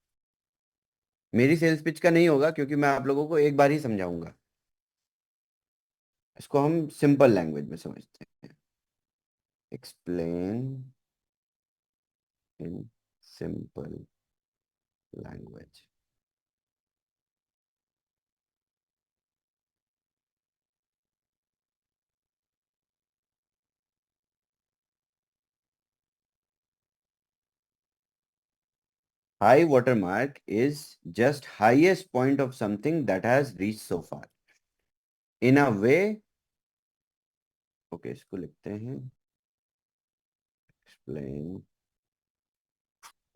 मेरी सेल्स पिच का नहीं होगा, क्योंकि मैं आप लोगों को एक बार ही समझाऊंगा। इसको हम सिंपल लैंग्वेज में समझते हैं। Explain in simple language. High watermark is just highest point of something that has reached so far. In a way, okay, इसको लिखते हैं explain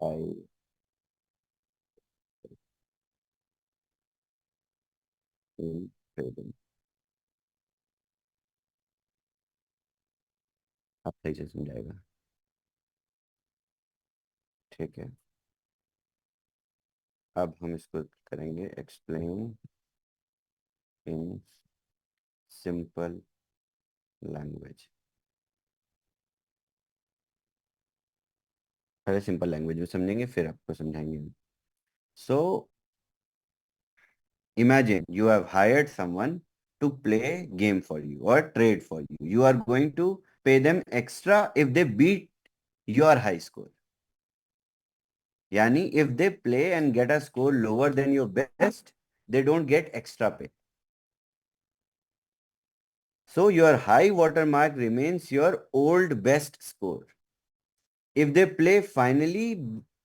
high in trading। आप सही से समझाएगा, ठीक है। अब हम इसको करेंगे explain in simple language। पहले सिंपल लैंग्वेज में समझेंगे, फिर आपको समझाएंगे। सो imagine you have hired someone to play game for you or trade for you. You are going to pay them extra if they beat your high score. Yani if they play and get a score lower than your best, they don't get extra pay. So your high watermark remains your old best score. If they play finally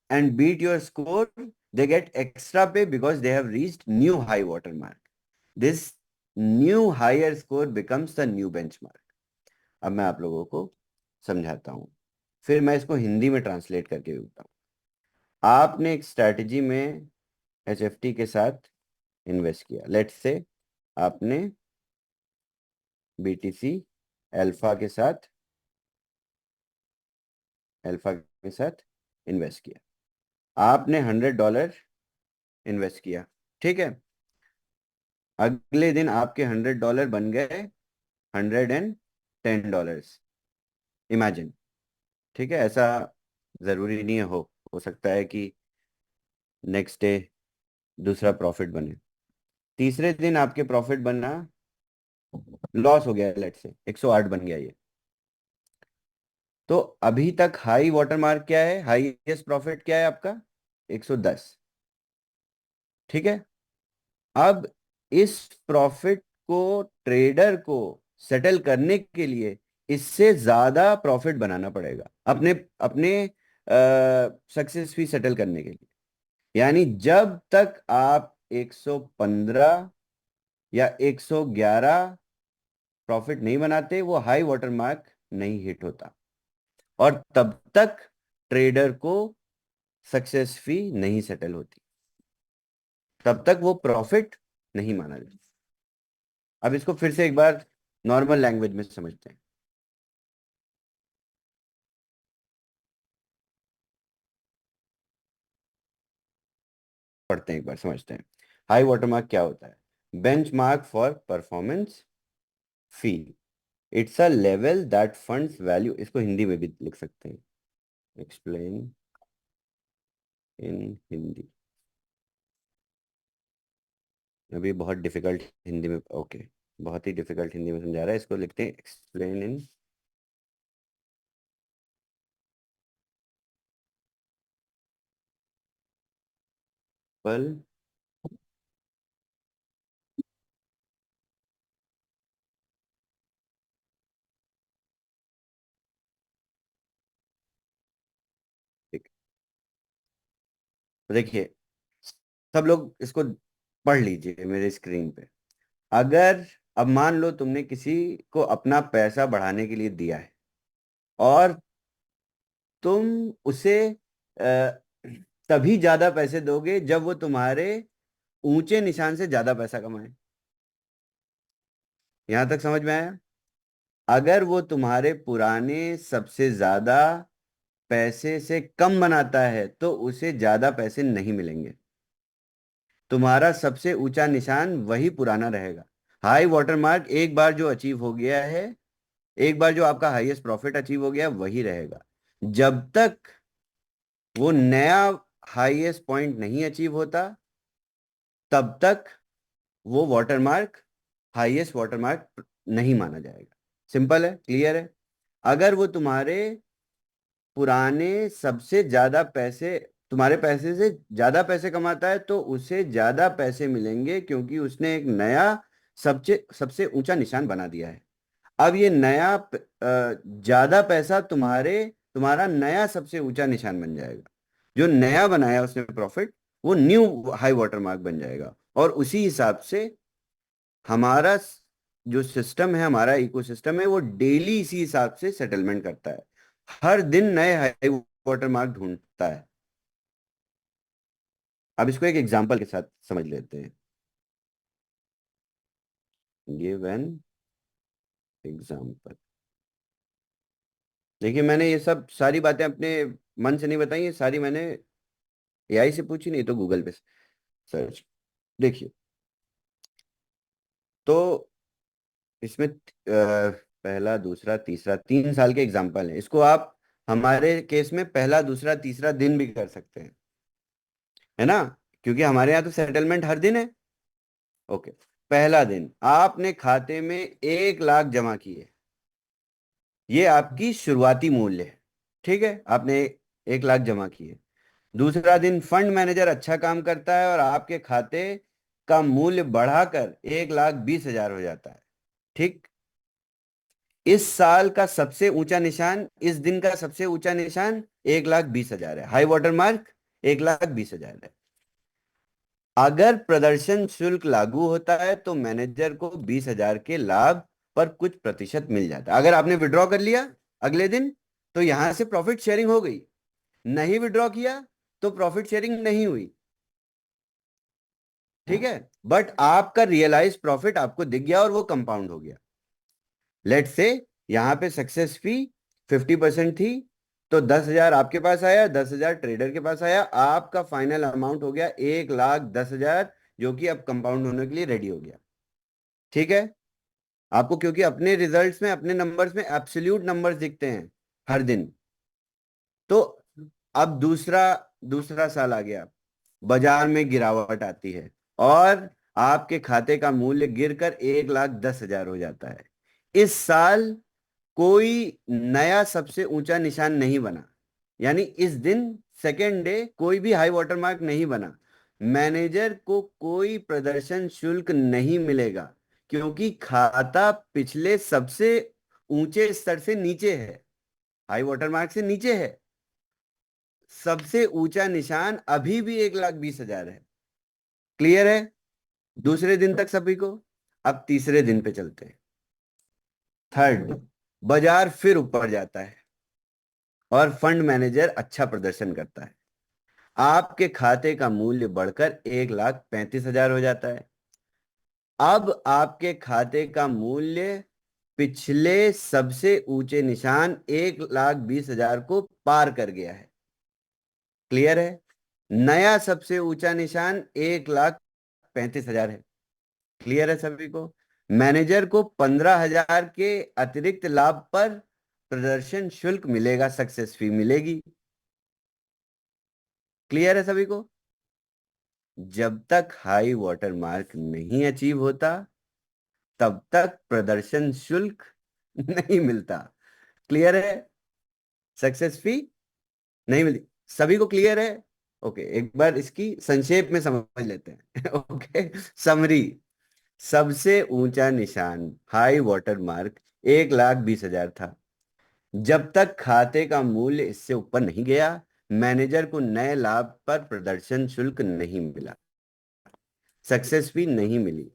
and beat your score, they get extra pay because they have reached new high watermark. This new higher score becomes the new benchmark. अब मैं आप लोगों को समझाता हूं, फिर मैं इसको हिंदी में ट्रांसलेट करके भी बताऊं। आपने एक स्ट्रैटेजी में एचएफटी के साथ इन्वेस्ट किया, लेट्स से आपने बीटीसी अल्फा के साथ इन्वेस्ट किया। आपने $100 इन्वेस्ट किया, ठीक है। अगले दिन आपके $100 बन गए $110। इमेजिन, ठीक है। ऐसा जरूरी नहीं है, हो सकता है कि नेक्स्ट डे दूसरा प्रॉफिट बने। तीसरे दिन आपके प्रॉफिट बनना लॉस हो गया, लेट्स से 108 बन गया ये। तो अभी तक हाई वाटर मार्क क्या है, हाईएस्ट प्रॉफिट क्या है आपका? 110, ठीक है। अब इस प्रॉफिट को ट्रेडर को सेटल करने के लिए इससे ज्यादा प्रॉफिट बनाना पड़ेगा अपने अपने सक्सेस फी सेटल करने के लिए। यानी जब तक आप 115 या 111 प्रॉफिट नहीं बनाते, वो हाई वाटर मार्क नहीं हिट होता, और तब तक ट्रेडर को सक्सेस फी नहीं सेटल होती, तब तक वो प्रॉफिट नहीं माना जाता। अब इसको फिर से एक बार नॉर्मल लैंग्वेज में समझते हैं। पढ़ते हैं, एक बार समझते हैं। हाई वाटरमार्क क्या होता है? Benchmark for performance fee. It's a level that funds value, इसको हिंदी में भी लिख सकते हैं, एक्सप्लेन इन हिंदी। अभी बहुत डिफिकल्ट हिंदी में, ओके, बहुत ही डिफिकल्ट हिंदी में समझा रहा है, इसको लिखते हैं एक्सप्लेन इन पल। ठीक, तो देखिए, सब लोग इसको पढ़ लीजिए मेरे स्क्रीन पे। अगर अब मान लो तुमने किसी को अपना पैसा बढ़ाने के लिए दिया है, और तुम उसे तभी ज्यादा पैसे दोगे जब वो तुम्हारे ऊंचे निशान से ज्यादा पैसा कमाए। यहां तक समझ में आया? अगर वो तुम्हारे पुराने सबसे ज्यादा पैसे से कम बनाता है तो उसे ज्यादा पैसे नहीं मिलेंगे। तुम्हारा सबसे ऊंचा निशान वही पुराना रहेगा। हाई वाटरमार्क एक बार जो अचीव हो गया है, एक बार जो आपका हाईएस्ट प्रॉफिट अचीव हो गया, वही रहेगा। जब तक वो नया हाईएस्ट पॉइंट नहीं अचीव होता, तब तक वो वाटरमार्क हाईएस्ट वाटरमार्क नहीं माना जाएगा। सिंपल है, क्लियर है? अगर वो पुराने सबसे ज्यादा पैसे, तुम्हारे पैसे से ज्यादा पैसे कमाता है, तो उसे ज्यादा पैसे मिलेंगे, क्योंकि उसने एक नया सबसे सबसे ऊंचा निशान बना दिया है। अब ये नया ज्यादा पैसा तुम्हारा नया सबसे ऊंचा निशान बन जाएगा। जो नया बनाया उसने प्रॉफिट, वो न्यू हाई वाटर मार्क बन जाएगा। और उसी हिसाब से हमारा जो सिस्टम है, हमारा इकोसिस्टम है, वो डेली इसी हिसाब से सेटलमेंट करता है, हर दिन नए हाई वाटर मार्क ढूंढता है। अब इसको एक एग्जांपल के साथ समझ लेते हैं। Give an example. देखिए, मैंने ये सब सारी बातें अपने मन से नहीं बताई, ये सारी मैंने एआई से पूछी, नहीं तो गूगल पे सर्च। देखिए, तो इसमें पहला दूसरा तीसरा 3 साल के एग्जाम्पल है। इसको आप हमारे केस में पहला दूसरा तीसरा दिन भी कर सकते हैं, है ना? क्योंकि हमारे यहाँ तो सेटलमेंट हर दिन है। ओके, पहला दिन आपने खाते में 1 लाख जमा किए, ये आपकी शुरुआती मूल्य है। ठीक है, आपने 1 लाख जमा किए। दूसरा दिन फंड मैनेजर अच्छा काम करता है और आपके खाते का मूल्य बढ़ाकर 1,20,000 हो जाता है। ठीक, इस साल का सबसे ऊंचा निशान, इस दिन का सबसे ऊंचा निशान 1,20,000 है। हाई वाटर मार्क 1,20,000 है। अगर प्रदर्शन शुल्क लागू होता है तो मैनेजर को 20,000 के लाभ पर कुछ प्रतिशत मिल जाता है। अगर आपने विड्रॉ कर लिया अगले दिन, तो यहां से प्रॉफिट शेयरिंग हो गई। नहीं विड्रॉ किया तो प्रॉफिट शेयरिंग नहीं हुई। ठीक है, बट आपका रियलाइज प्रॉफिट आपको दिख गया और वो कंपाउंड हो गया। लेट से यहां पे सक्सेस फी 50% थी, तो 10,000 आपके पास आया, 10,000 ट्रेडर के पास आया, आपका फाइनल अमाउंट हो गया 1,10,000, जो कि अब कंपाउंड होने के लिए रेडी हो गया। ठीक है, आपको क्योंकि अपने रिजल्ट्स में, अपने नंबर्स में एब्सोल्यूट नंबर्स दिखते हैं हर दिन। तो अब दूसरा दूसरा साल आ गया, बाजार में गिरावट आती है और आपके खाते का मूल्य गिरकर 1,10,000 हो जाता है। इस साल कोई नया सबसे ऊंचा निशान नहीं बना, यानी इस दिन सेकेंड डे कोई भी हाई वाटर मार्क नहीं बना। मैनेजर को कोई प्रदर्शन शुल्क नहीं मिलेगा, क्योंकि खाता पिछले सबसे ऊंचे स्तर से नीचे है, हाई वाटर मार्क से नीचे है। सबसे ऊंचा निशान अभी भी 1,20,000 है। क्लियर है दूसरे दिन तक सभी को? अब तीसरे दिन पे चलते हैं। थर्ड, बाजार फिर ऊपर जाता है और फंड मैनेजर अच्छा प्रदर्शन करता है। आपके खाते का मूल्य बढ़कर 1,35,000 हो जाता है। अब आपके खाते का मूल्य पिछले सबसे ऊंचे निशान 1,20,000 को पार कर गया है। क्लियर है? नया सबसे ऊंचा निशान 1,35,000 है। क्लियर है सभी को? मैनेजर को 15,000 के अतिरिक्त लाभ पर प्रदर्शन शुल्क मिलेगा, सक्सेस फी मिलेगी। क्लियर है सभी को? जब तक हाई वाटर मार्क नहीं अचीव होता तब तक प्रदर्शन शुल्क नहीं मिलता। क्लियर है? सक्सेस फी नहीं मिलती। सभी को क्लियर है? ओके, एक बार इसकी संक्षेप में समझ लेते हैं। Okay, summary. सबसे ऊंचा निशान हाई वाटर मार्क 1,20,000 था। जब तक खाते का मूल्य इससे ऊपर नहीं गया, मैनेजर को नए लाभ पर प्रदर्शन शुल्क नहीं मिला, सक्सेस फी नहीं मिली।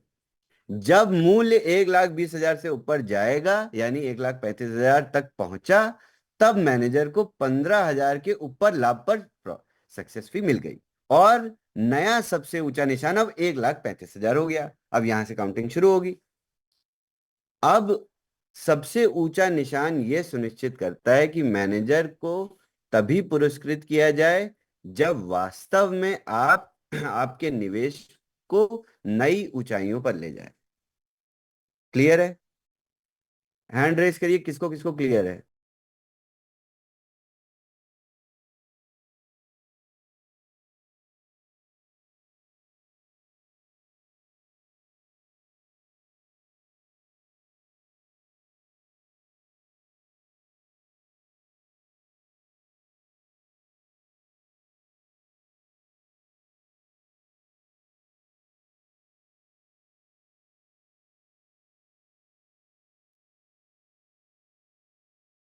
जब मूल्य 1,20,000 से ऊपर जाएगा, यानी 1,35,000 तक पहुंचा, तब मैनेजर को 15,000 के ऊपर लाभ पर सक्सेस फी मिल गई और नया सबसे ऊंचा निशान अब 1,35,000 हो गया। अब यहां से काउंटिंग शुरू होगी। अब सबसे ऊंचा निशान यह सुनिश्चित करता है कि मैनेजर को तभी पुरस्कृत किया जाए जब वास्तव में आप आपके निवेश को नई ऊंचाइयों पर ले जाए। क्लियर है? हैंड रेस करिए, किसको किसको क्लियर है?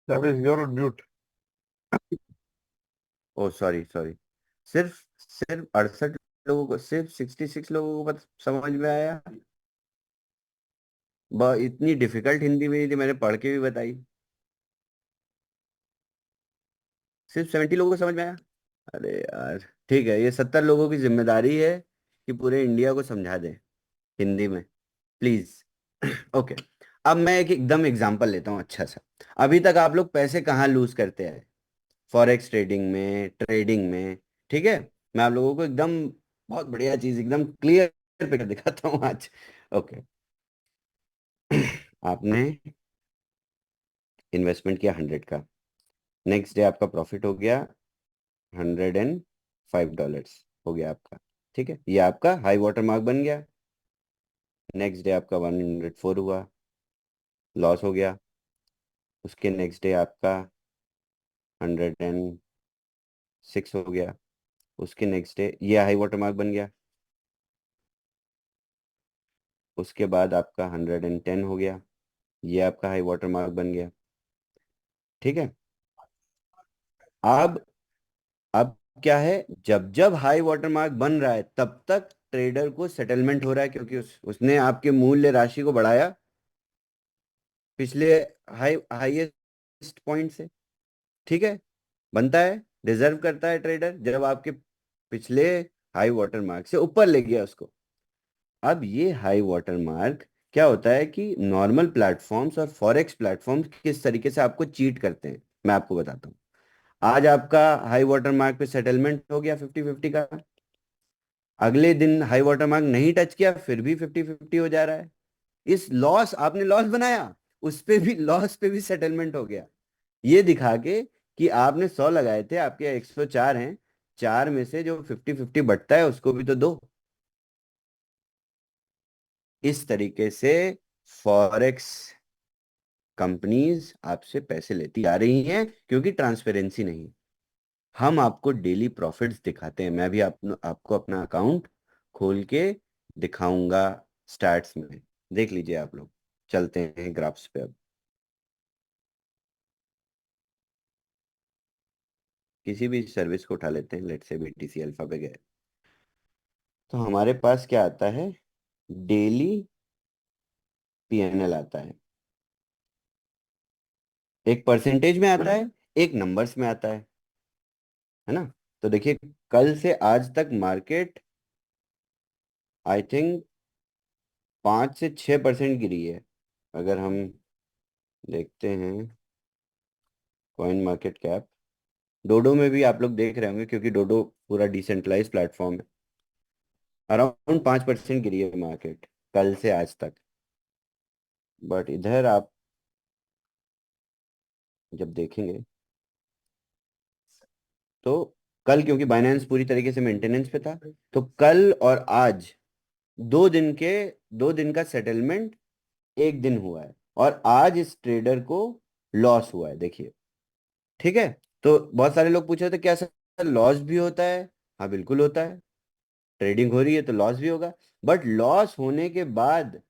You're on mute. Oh sorry sorry. सिर्फ सिर्फ 68 लोगों को, सिर्फ 66 लोगों को समझ में आया? इतनी डिफिकल्ट हिंदी में थी, मैंने पढ़ के भी बताई। सिर्फ 70 लोगों को समझ में आया? अरे यार, ठीक है, ये 70 लोगों की जिम्मेदारी है कि पूरे इंडिया को समझा दें हिंदी में, प्लीज। ओके, अब मैं एक एकदम एग्जांपल लेता हूँ अच्छा सा। अभी तक आप लोग पैसे कहाँ लूज करते हैं? फॉरेक्स ट्रेडिंग में, ट्रेडिंग में। ठीक है, मैं आप लोगों को एकदम बहुत बढ़िया चीज एकदम क्लियर पे दिखाता हूँ आज। ओके, आपने इन्वेस्टमेंट किया 100 का, नेक्स्ट डे आपका प्रॉफिट हो गया $105 हो गया आपका। ठीक है, ये आपका हाई वाटर मार्क बन गया। नेक्स्ट डे आपका 104 हुआ, लॉस हो गया। उसके नेक्स्ट डे आपका 106 हो गया। उसके नेक्स्ट डे ये हाई वाटर मार्क बन गया। उसके बाद आपका 110 हो गया, ये आपका हाई वाटर मार्क बन गया। ठीक है, अब अब क्या है, जब जब हाई वाटर मार्क बन रहा है तब तक ट्रेडर को सेटलमेंट हो रहा है, क्योंकि उसने आपके मूल्य राशि को बढ़ाया पिछले हाईएस्ट पॉइंट से। ठीक है, बनता है, डिजर्व करता है ट्रेडर जब आपके पिछले हाई वाटर मार्क से ऊपर ले गया उसको। अब ये हाई वाटर मार्क क्या होता है कि नॉर्मल प्लेटफॉर्म्स और फॉरेक्स प्लेटफॉर्म्स किस तरीके से आपको चीट करते हैं, मैं आपको बताता हूँ। आज आपका हाई वाटर मार्क पे सेटलमेंट हो गया 50-50 का, अगले दिन हाई वाटर मार्क नहीं टच किया, फिर भी 50-50 हो जा रहा है। इस लॉस, आपने लॉस बनाया, उस पे भी, लॉस पे भी सेटलमेंट हो गया। ये दिखा के कि आपने 100 लगाए थे, आपके 104 हैं, 4 में से जो 50-50 बटता है उसको भी तो दो। इस तरीके से फॉरेक्स कंपनीज आपसे पैसे लेती आ रही हैं क्योंकि ट्रांसपेरेंसी नहीं। हम आपको डेली प्रॉफिट्स दिखाते हैं, मैं भी आपको अपना अकाउंट खोल के दिखाऊंगा स्टार्ट्स में, देख लीजिए आप लोग। चलते हैं ग्राफ्स पे अब, किसी भी सर्विस को उठा लेते हैं, लेट्स से BTC अल्फा पे गए, तो हमारे पास क्या आता है, डेली PNL आता है। एक परसेंटेज में आता है, एक नंबर्स में आता है ना। तो देखिए कल से आज तक मार्केट आई थिंक 5 से 6% गिरी है। अगर हम देखते हैं कॉइन मार्केट कैप, डोडो में भी आप लोग देख रहे होंगे क्योंकि डोडो पूरा डिसेंट्रलाइज प्लेटफॉर्म है, अराउंड 5% गिरी है मार्केट कल से आज तक। बट इधर आप जब देखेंगे तो कल, क्योंकि बाइनेंस पूरी तरीके से मेंटेनेंस पे था, तो कल और आज 2 दिन के 2 दिन का सेटलमेंट एक दिन हुआ है, और आज इस ट्रेडर को लॉस हुआ है, देखिए। ठीक है, तो बहुत सारे लोग पूछ रहे थे क्या सर लॉस भी होता है? हाँ बिल्कुल होता है, ट्रेडिंग हो रही है तो लॉस भी होगा। बट लॉस होने के बाद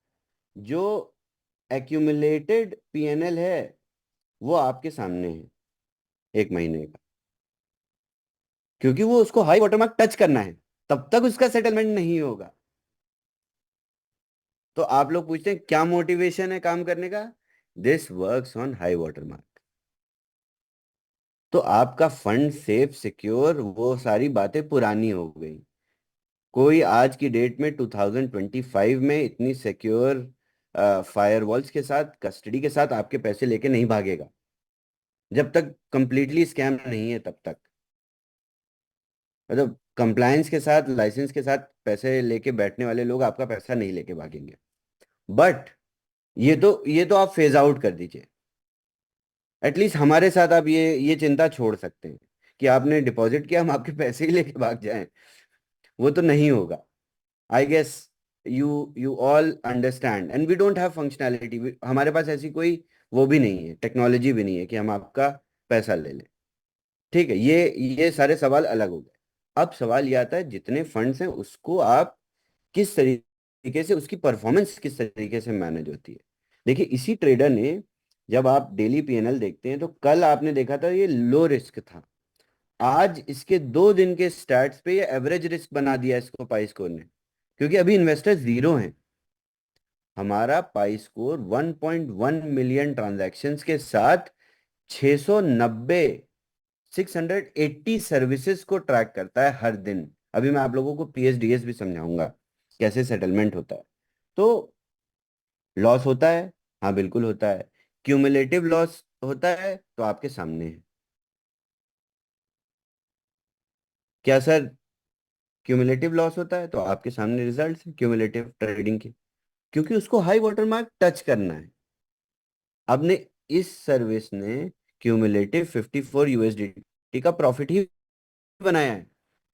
जो एक्यूमुलेटेड PNL है वो आपके सामने है, 1 महीने का, क्योंकि वो उसको हाई वाटरमार्क टच करना है, तब तक उसका सेटलमेंट नहीं होगा। तो आप लोग पूछते हैं क्या मोटिवेशन है काम करने का? This works on high watermark. तो आपका फंड सेफ सिक्योर, वो सारी बातें पुरानी हो गई। कोई आज की डेट में 2025 में इतनी सिक्योर फायरवॉल्स के साथ, कस्टडी के साथ आपके पैसे लेके नहीं भागेगा, जब तक कंप्लीटली स्कैम नहीं है तब तक। मतलब कंप्लायंस के साथ, लाइसेंस के साथ पैसे लेके बैठने वाले लोग आपका पैसा नहीं लेके भागेंगे। बट ये तो आप फेज आउट कर दीजिए। एटलीस्ट हमारे साथ आप ये चिंता छोड़ सकते हैं कि आपने डिपॉजिट किया, हम आपके पैसे ही लेके भाग जाएं, वो तो नहीं होगा। I guess you all understand, and we don't have functionality, हमारे पास ऐसी कोई वो भी नहीं है, टेक्नोलॉजी भी नहीं है कि हम आपका पैसा ले लें। ठीक है, ये सारे सवाल अलग हो गए। अब सवाल ये आता है जितने फंड्स हैं उसको आप किस तरीके से, उसकी परफॉर्मेंस किस तरीके से मैनेज होती है। देखिए इसी ट्रेडर ने, जब आप डेली PNL देखते हैं तो कल आपने देखा था ये लो रिस्क था, आज इसके 2 दिन के स्टैट्स पे ये एवरेज रिस्क बना दिया इसको पाई स्कोर ने, क्योंकि अभी इन्वेस्टर्स जीरो हैं। हमारा पाई स्कोर 1.1 मिलियन ट्रांजैक्शंस के साथ 690 680 सर्विसेज को ट्रैक करता है हर दिन। अभी मैं आप लोगों को PSDS भी समझाऊंगा कैसे सेटलमेंट होता है। तो लॉस होता है, हाँ बिल्कुल होता है। क्यूमुलेटिव लॉस होता है तो आपके सामने है। क्या सर क्यूमुलेटिव लॉस होता है? तो आपके सामने रिजल्ट है क्यूमुलेटिव ट्रेडिंग के, क्योंकि उसको हाई वाटरमार्क टच करना है। आपने इस सर्विस ने क्यूमुलेटिव 54 USDT का प्रॉफिट ही बनाया है।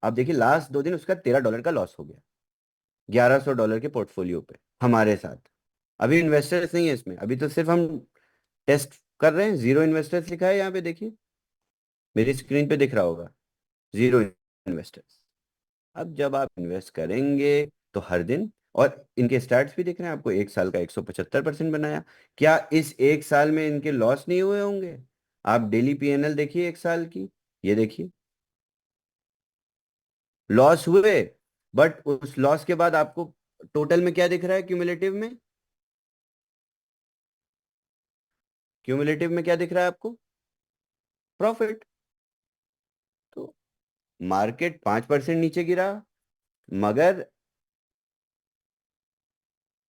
आप देखिए लास्ट 2 दिन उसका $13 का लॉस हो गया, $1100 के पोर्टफोलियो पे हमारे साथ। अभी इन्वेस्टर्स नहीं है इसमें, अभी तो सिर्फ हम टेस्ट कर रहे हैं। 0 इन्वेस्टर्स लिखा है यहाँ पे, देखिए मेरी स्क्रीन पे दिख रहा होगा 0 इन्वेस्टर्स। अब जब आप इन्वेस्ट करेंगे तो हर दिन, और इनके स्टार्ट्स भी दिख रहे हैं आपको, 1 साल का 175% बनाया। क्या इस 1 साल में इनके लॉस नहीं हुए होंगे? आप डेली PNL देखिए 1 साल की, ये देखिए लॉस हुए, बट उस लॉस के बाद आपको टोटल में क्या दिख रहा है? क्यूमुलेटिव में क्या दिख रहा है आपको? प्रॉफिट। तो मार्केट 5% नीचे गिरा, मगर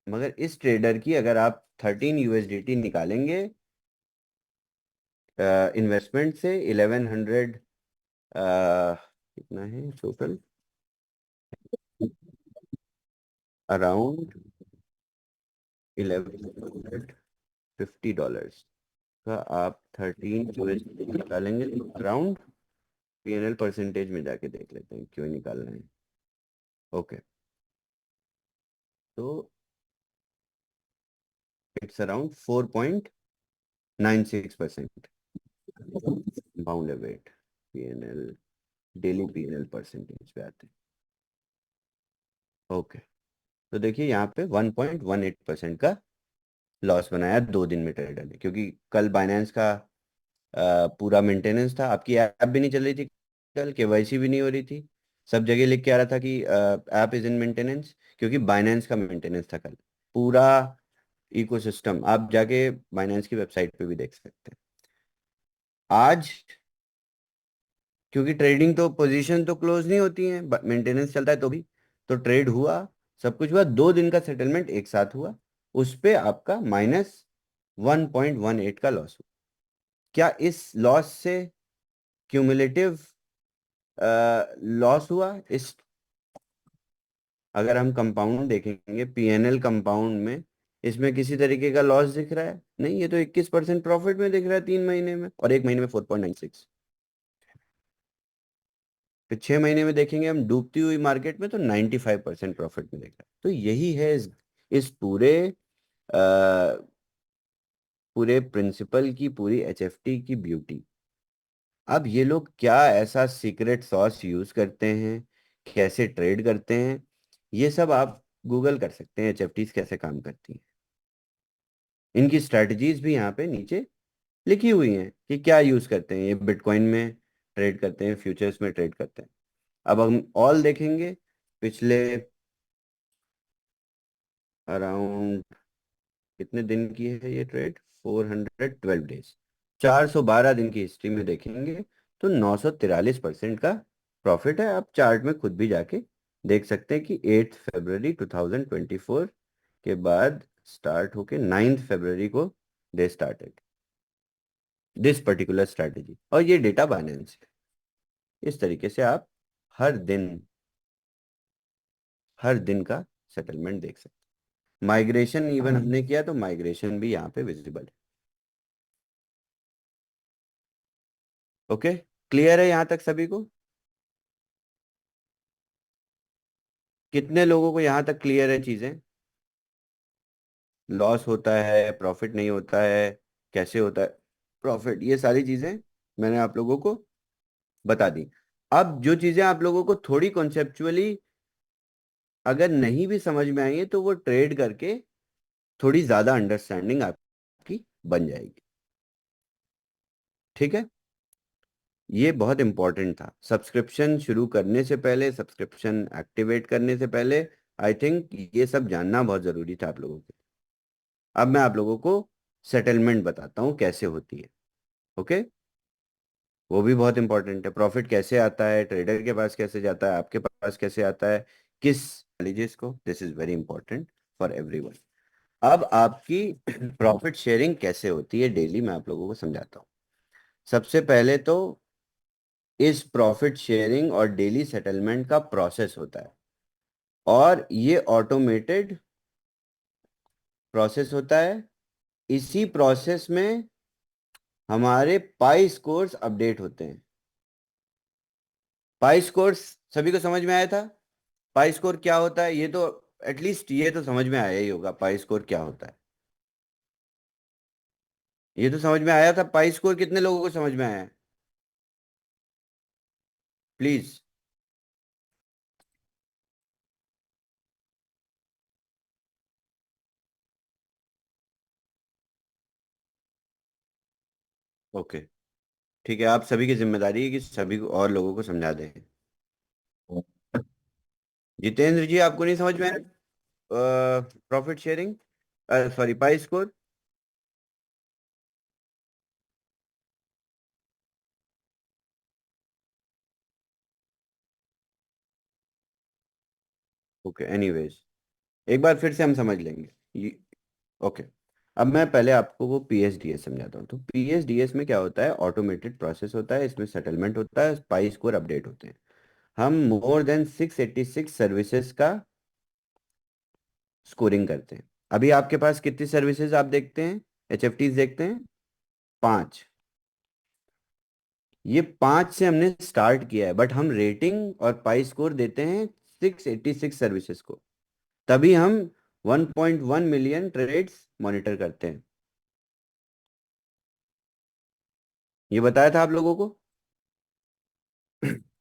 मगर इस ट्रेडर की अगर आप 13 USDT निकालेंगे इन्वेस्टमेंट से, 1100 कितना है टोटल, अराउंड $1150 का आप 13 USDT निकालेंगे, अराउंड PNL परसेंटेज में जाके देख लेते हैं क्यों निकालना है। ओके, तो it's around 4.96% bound weight PNL, daily PNL percentage पे आते हैं। ओके, तो देखिए यहाँ पे 1.18% का लॉस बनाया 2 दिन में ट्रेडर ने, क्योंकि कल बाइनेंस का पूरा मेंटेनेंस था, आपकी ऐप भी नहीं चल रही थी केवाईसी भी नहीं हो रही थी, सब जगह लिख के आ रहा था कि ऐप इज इन मेंटेनेंस, क्योंकि बाइनेंस का मेंटेनेंस था कल। पूरा इकोसिस्टम आप जाके बाइनेंस की वेबसाइट पे भी देख सकते हैं। आज क्योंकि ट्रेडिंग तो पोजीशन तो क्लोज नहीं होती है, मेंटेनेंस चलता है तो भी, तो ट्रेड हुआ, सब कुछ हुआ, 2 दिन का सेटलमेंट एक साथ हुआ, उस पे आपका -1.18 का लॉस हुआ। क्या इस लॉस से क्यूमुलेटिव लॉस हुआ? इस अगर हम कंपाउंड देखेंगे, पीएनएल कंपाउंड में, इसमें किसी तरीके का लॉस दिख रहा है? नहीं, ये तो 21% प्रॉफिट में दिख रहा है 3 महीने में, और 1 महीने में 4.96। फिर 6 महीने में देखेंगे हम डूबती हुई मार्केट में, तो 95% प्रॉफिट में दिख रहा है। तो यही है इस पूरे प्रिंसिपल की, पूरी एचएफटी की ब्यूटी। अब ये लोग क्या ऐसा सीक्रेट सॉस यूज करते हैं, कैसे ट्रेड करते हैं, ये सब आप गूगल कर सकते हैं, एचएफटीज कैसे काम करती हैं। इनकी स्ट्रेटजीज भी यहाँ पे नीचे लिखी हुई हैं कि क्या यूज करते हैं। ये बिटकॉइन में ट्रेड करते हैं, फ्यूचर्स में ट्रेड करते हैं। अब हम ऑल देखेंगे, पिछले अराउंड कितने दिन की है ये ट्रेड, 412 डेज, 412 दिन की हिस्ट्री में देखेंगे तो 943% का प्रॉफिट है। आप चार्ट में खुद भी जाके देख सकते हैं कि 8 फरवरी 2024 के बाद स्टार्ट होके 9 फरवरी को they started this particular strategy, और ये डेटा बाइनेंस है। इस तरीके से आप हर दिन का सेटलमेंट देख सकते हैं। माइग्रेशन इवन हमने किया तो माइग्रेशन भी यहाँ पे विजिबल है। ओके, क्लियर है यहाँ तक सभी को? कितने लोगों को यहाँ तक क्लियर है चीजें? लॉस होता है, प्रॉफिट नहीं होता है, कैसे होता है प्रॉफिट, ये सारी चीजें मैंने आप लोगों को बता दी। अब जो चीजें आप लोगों को थोड़ी कॉन्सेप्चुअली अगर नहीं भी समझ में आई है, तो वो ट्रेड करके थोड़ी ज्यादा अंडरस्टैंडिंग आपकी बन जाएगी। ठीक है, ये बहुत इंपॉर्टेंट था। सब्सक्रिप्शन शुरू करने से पहले, सब्सक्रिप्शन एक्टिवेट करने से पहले, आई थिंक ये सब जानना बहुत जरूरी था आप लोगों के। अब मैं आप लोगों को सेटलमेंट बताता हूँ कैसे होती है। ओके, वो भी बहुत इंपॉर्टेंट है। प्रॉफिट कैसे आता है, ट्रेडर के पास कैसे जाता है, आपके पास कैसे आता है, किस लीजिए इसको, this is very important for everyone. अब आपकी प्रॉफिट शेयरिंग कैसे होती है डेली, मैं आप लोगों को समझाता हूँ। सबसे पहले तो इस प्रॉफिट शेयरिंग और डेली सेटलमेंट का प्रोसेस होता है, और ये ऑटोमेटेड प्रोसेस होता है। इसी प्रोसेस में हमारे पाई स्कोर्स अपडेट होते हैं। पाई स्कोर्स सभी को समझ में आया था? पाई स्कोर क्या होता है, ये तो एटलीस्ट ये तो समझ में आया ही होगा पाई स्कोर क्या होता है। ये तो समझ में आया था पाई स्कोर, कितने लोगों को समझ में आया है प्लीज? ओके, ठीक है, आप सभी की जिम्मेदारी है कि सभी को और लोगों को समझा दें। जितेंद्र जी, आपको नहीं समझ में आया प्रॉफिट शेयरिंग, सॉरी पाई स्कोर? ओके, एनीवेज एक बार फिर से हम समझ लेंगे ओके। अब मैं पहले आपको वो पीएसडीएस समझाता हूँ। तो पीएसडीएस में क्या होता है, ऑटोमेटेड प्रोसेस होता है, इसमें सेटलमेंट होता है, पाई स्कोर अपडेट होते हैं। हम मोर देन 686 सर्विसेज का स्कोरिंग करते हैं। अभी आपके पास कितनी सर्विसेज आप देखते हैं, एचएफटीज देखते हैं? 5। ये 5 से हमने स्टार्ट किया है, बट हम रेटिंग और पाई स्कोर देते हैं 686 सर्विसेज को, तभी हम 1.1 मिलियन ट्रेड्स मॉनिटर करते हैं। ये बताया था आप लोगों को।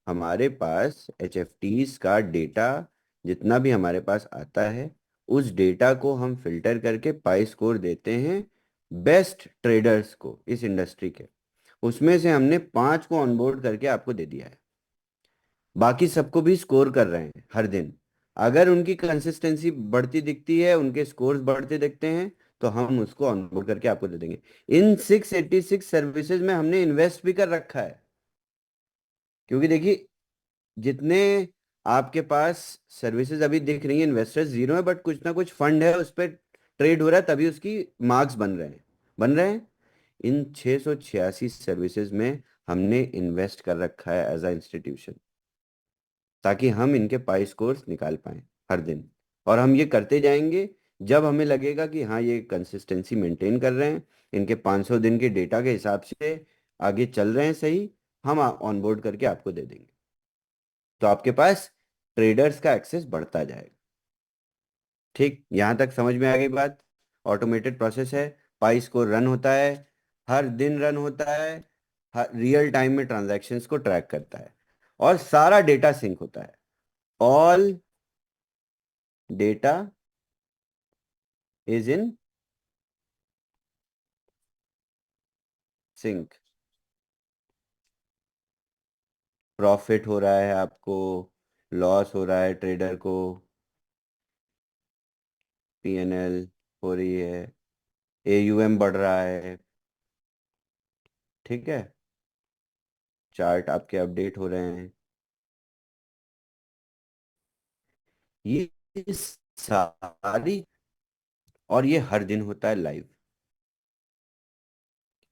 हमारे पास एचएफटीज का डेटा जितना भी हमारे पास आता है, उस डेटा को हम फिल्टर करके पाई स्कोर देते हैं बेस्ट ट्रेडर्स को इस इंडस्ट्री के। उसमें से हमने 5 को ऑनबोर्ड करके आपको दे दिया है। बाकी सबको भी स्कोर कर रहे हैं हर दिन। अगर उनकी कंसिस्टेंसी बढ़ती दिखती है, उनके स्कोर्स बढ़ते दिखते हैं, तो हम उसको ऑनबोर्ड करके आपको दे देंगे। इन 686 सर्विसेज में हमने इन्वेस्ट भी कर रखा है, क्योंकि देखिए जितने आपके पास सर्विसेज अभी दिख रही है, इन्वेस्टर्स जीरो है, बट कुछ ना कुछ फंड है उस पर ट्रेड हो रहा है, तभी उसकी मार्क्स बन रहे हैं। इन 686 सर्विसेज में हमने इन्वेस्ट कर रखा है एज अ इंस्टीट्यूशन, ताकि हम इनके पाई स्कोर्स निकाल पाए हर दिन। और हम ये करते जाएंगे जब हमें लगेगा कि हाँ ये कंसिस्टेंसी मेंटेन कर रहे हैं, इनके 500 दिन के डेटा के हिसाब से आगे चल रहे हैं सही, हम ऑनबोर्ड करके आपको दे देंगे। तो आपके पास ट्रेडर्स का एक्सेस बढ़ता जाएगा। ठीक, यहां तक समझ में आ गई बात? ऑटोमेटेड प्रोसेस है, पाई स्कोर रन होता है, हर दिन रन होता है, रियल टाइम में ट्रांजैक्शंस को ट्रैक करता है, और सारा डेटा सिंक होता है। All data is in sync. Profit हो रहा है आपको, लॉस हो रहा है ट्रेडर को, पीएनएल हो रही है, एयूएम बढ़ रहा है, ठीक है, चार्ट आपके अपडेट हो रहे हैं। ये सारी, और ये हर दिन होता है लाइव।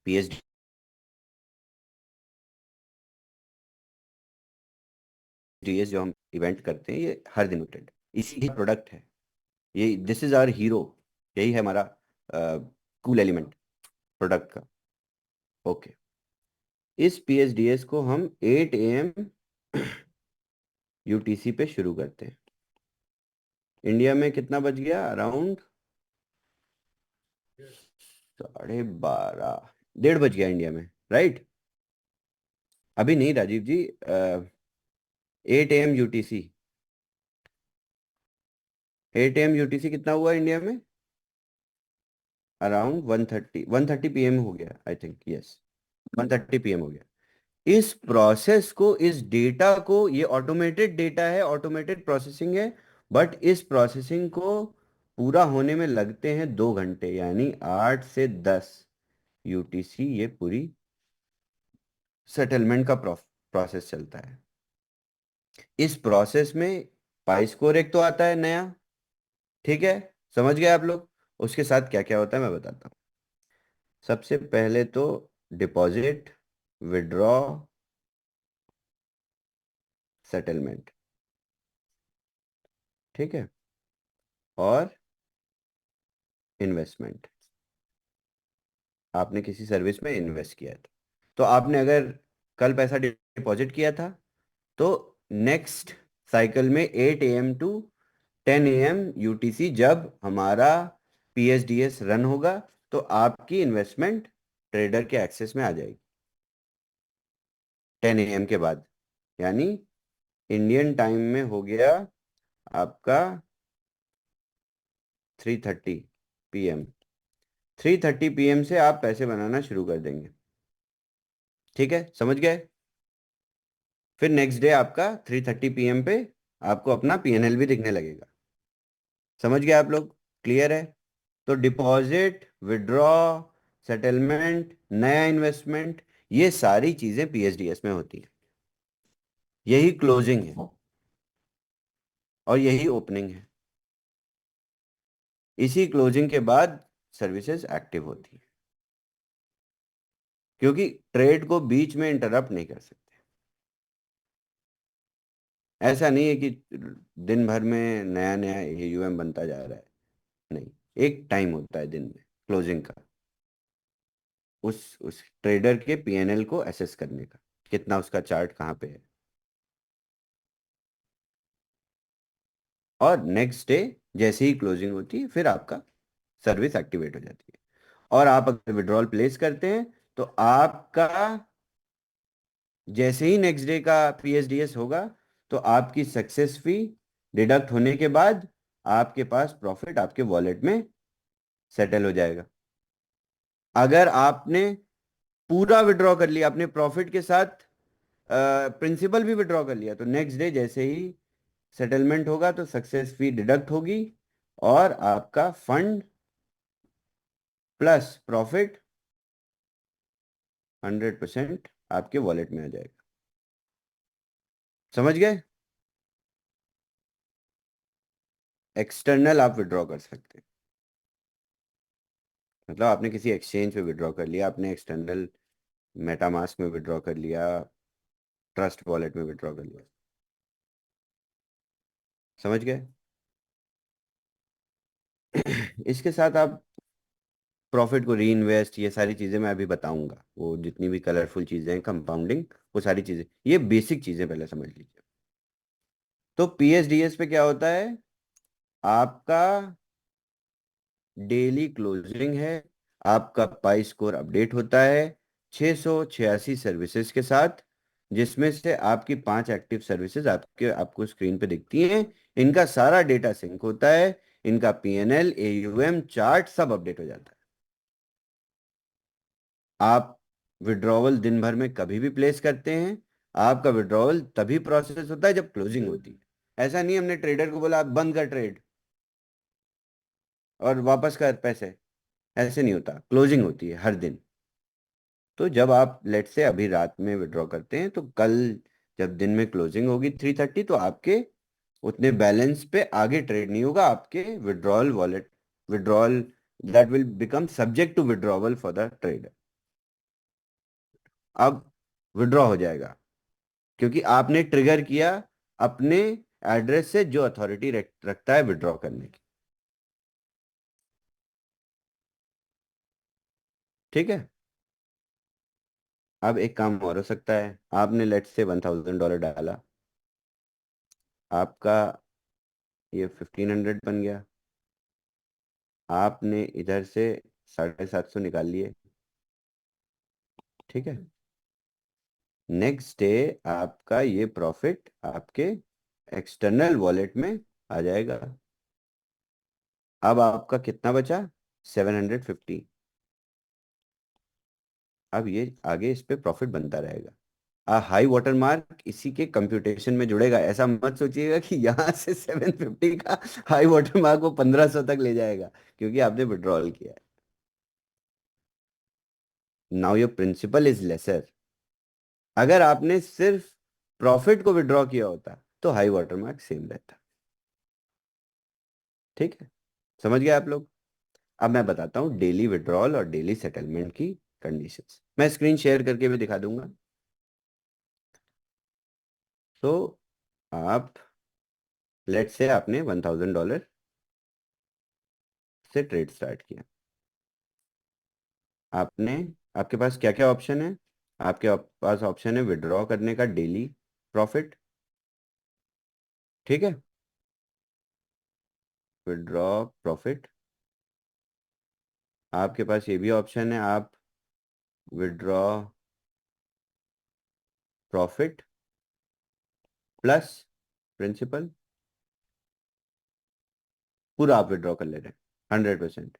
पीएचडी जो हम इवेंट करते हैं, ये हर दिन होता है। इसी प्रोडक्ट है ये, दिस इज आवर हीरो, यही है हमारा कूल एलिमेंट प्रोडक्ट का। ओके, इस पीएचडीएस को हम 8 AM यूटीसी पे शुरू करते हैं। इंडिया में कितना बज गया? अराउंड 12:30, 1:30 बज गया इंडिया में, राइट? अभी नहीं राजीव जी, 8 AM यूटीसी, 8 AM यूटीसी कितना हुआ इंडिया में? अराउंड 1:30 PM हो गया, आई थिंक, यस 1:30 PM हो गया। इस प्रोसेस को, इस डेटा को, ये ऑटोमेटेड डेटा है, ऑटोमेटेड प्रोसेसिंग है, बट इस प्रोसेसिंग को पूरा होने में लगते हैं 2 घंटे, यानी 8 से 10 यूटीसी ये पूरी सेटलमेंट का प्रोसेस चलता है। इस प्रोसेस में पाई स्कोर एक तो आता है नया, ठीक है, समझ गए आप लोग? उसके साथ क्या क्या होता है मैं बताता हूँ। सबसे पहले तो डिपॉजिट, विड्रॉ, सेटलमेंट, ठीक है, और इन्वेस्टमेंट। आपने किसी सर्विस में इन्वेस्ट किया था, तो आपने अगर कल पैसा डिपॉजिट किया था, तो नेक्स्ट साइकिल में 8 AM टू 10 AM यूटीसी जब हमारा पीएचडीएस रन होगा, तो आपकी इन्वेस्टमेंट ट्रेडर के एक्सेस में आ जाएगी 10 AM के बाद, यानी इंडियन टाइम में हो गया आपका 3:30 PM। 3:30 PM से आप पैसे बनाना शुरू कर देंगे, ठीक है, समझ गए? फिर नेक्स्ट डे आपका 3:30 PM पे आपको अपना पीएनएल भी दिखने लगेगा। समझ गए आप लोग? क्लियर है? तो डिपॉजिट, विड्रॉ, सेटलमेंट, नया इन्वेस्टमेंट, ये सारी चीजें पीएचडीएस में होती हैं। यही क्लोजिंग है और यही ओपनिंग है। इसी क्लोजिंग के बाद सर्विसेज एक्टिव होती है, क्योंकि ट्रेड को बीच में इंटरप्ट नहीं कर सकते। ऐसा नहीं है कि दिन भर में नया नया एयूएम बनता जा रहा है, नहीं, एक टाइम होता है दिन में क्लोजिंग का, उस ट्रेडर के पीएनएल को एसेस करने का, कितना उसका चार्ट कहाँ पे है। और नेक्स्ट डे जैसे ही क्लोजिंग होती है, फिर आपका सर्विस एक्टिवेट हो जाती है। और आप अगर विड्रॉल प्लेस करते हैं, तो आपका जैसे ही नेक्स्ट डे का पीएचडीएस होगा, तो आपकी सक्सेस फी डिडक्ट होने के बाद आपके पास प्रॉफिट आपके वॉलेट में सेटल हो जाएगा। अगर आपने पूरा विड्रॉ कर लिया, अपने प्रॉफिट के साथ प्रिंसिपल भी विड्रॉ कर लिया, तो नेक्स्ट डे जैसे ही सेटलमेंट होगा तो सक्सेस फी डिडक्ट होगी और आपका फंड प्लस प्रॉफिट 100% आपके वॉलेट में आ जाएगा। समझ गए? एक्सटर्नल आप विड्रॉ कर सकते हैं, मतलब आपने किसी एक्सचेंज पे विड्रॉ कर लिया, आपने एक्सटर्नल मेटामास्क में विड्रॉ कर लिया, ट्रस्ट वॉलेट में विड्रॉ कर लिया। समझ गए? इसके साथ आप प्रॉफिट को री इन्वेस्ट, ये सारी चीजें मैं अभी बताऊंगा, वो जितनी भी कलरफुल चीजें हैं, कंपाउंडिंग, वो सारी चीजें, ये बेसिक चीजें पहले समझ लीजिए। तो पीएसडीएस पे क्या होता है, आपका डेली क्लोजिंग है, आपका पाई स्कोर अपडेट होता है 686 सर्विसेज के साथ, जिसमें से आपकी 5 एक्टिव सर्विसेज आपको स्क्रीन पे दिखती हैं। इनका सारा डेटा सिंक होता है, इनका पीएनएल, एयूएम, चार्ट सब अपडेट हो जाता है। आप विड्रॉवल दिन भर में कभी भी प्लेस करते हैं, आपका विड्रॉवल तभी प्रोसेस होता है जब क्लोजिंग होती है। ऐसा नहीं हमने ट्रेडर को बोला आप बंद कर ट्रेड और वापस कर पैसे, ऐसे नहीं होता, क्लोजिंग होती है हर दिन। तो जब आप लेट से अभी रात में विड्रॉ करते हैं तो कल जब दिन में क्लोजिंग होगी 3:30, तो आपके उतने बैलेंस पे आगे ट्रेड नहीं होगा, आपके withdrawal wallet withdrawal that will become subject to withdrawal for the trader. अब विड्रॉ हो जाएगा क्योंकि आपने ट्रिगर किया अपने एड्रेस से जो अथॉरिटी रखता है विड्रॉ करने की। ठीक है? अब एक काम और हो सकता है, आपने लेट से $1,000 डाला, आपका ये 1500 बन गया, आपने इधर से 750 निकाल लिए। ठीक है? नेक्स्ट डे आपका ये प्रॉफिट आपके एक्सटर्नल वॉलेट में आ जाएगा। अब आपका कितना बचा? 750। अब ये आगे इस पे प्रॉफिट बनता रहेगा। हाई वाटर मार्क इसी के कंप्यूटेशन में जुड़ेगा, ऐसा मत सोचिएगा कि यहाँ से 750 का हाई वाटर मार्क वो 1500 तक ले जाएगा, क्योंकि आपने विड्रॉल किया है। Now your principal is lesser. अगर आपने सिर्फ प्रॉफिट को विड्रॉ किया होता तो हाई वाटर मार्क सेम रहता। ठीक है? समझ गए आप लोग? अब मैं बताता हूँ डेली विड्रॉल और डेली सेटलमेंट की कंडीशंस। मैं स्क्रीन शेयर करके भी दिखा दूंगा। तो आप लेट से आपने $1,000 से ट्रेड स्टार्ट किया, आपने आपके पास क्या क्या ऑप्शन है? आपके पास ऑप्शन है विड्रॉ करने का डेली प्रॉफिट। ठीक है? Withdraw profit. आपके पास ये भी ऑप्शन है, आप विड्रॉ प्रॉफिट प्लस प्रिंसिपल, पूरा आप विड्रॉ कर ले रहे हैं, 100%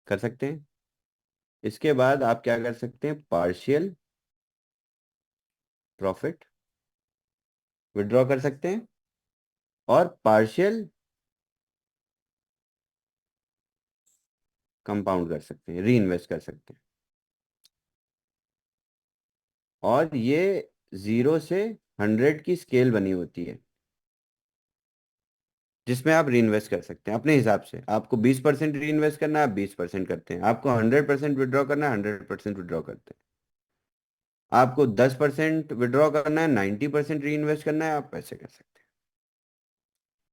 कर सकते हैं। इसके बाद आप क्या कर सकते हैं? पार्शियल प्रॉफिट विड्रॉ कर सकते हैं और पार्शियल कंपाउंड कर सकते हैं, री इन्वेस्ट कर सकते हैं। और ये 0 से 100 की स्केल बनी होती है, जिसमें आप री इन्वेस्ट कर सकते हैं अपने हिसाब से। आपको 20% री इन्वेस्ट करना है, आप 20% करते हैं। आपको 100% विड्रॉ करना है, 100% विड्रॉ करते हैं। आपको 10% विड्रॉ करना है, 90% री इन्वेस्ट करना है, आप पैसे कर सकते हैं।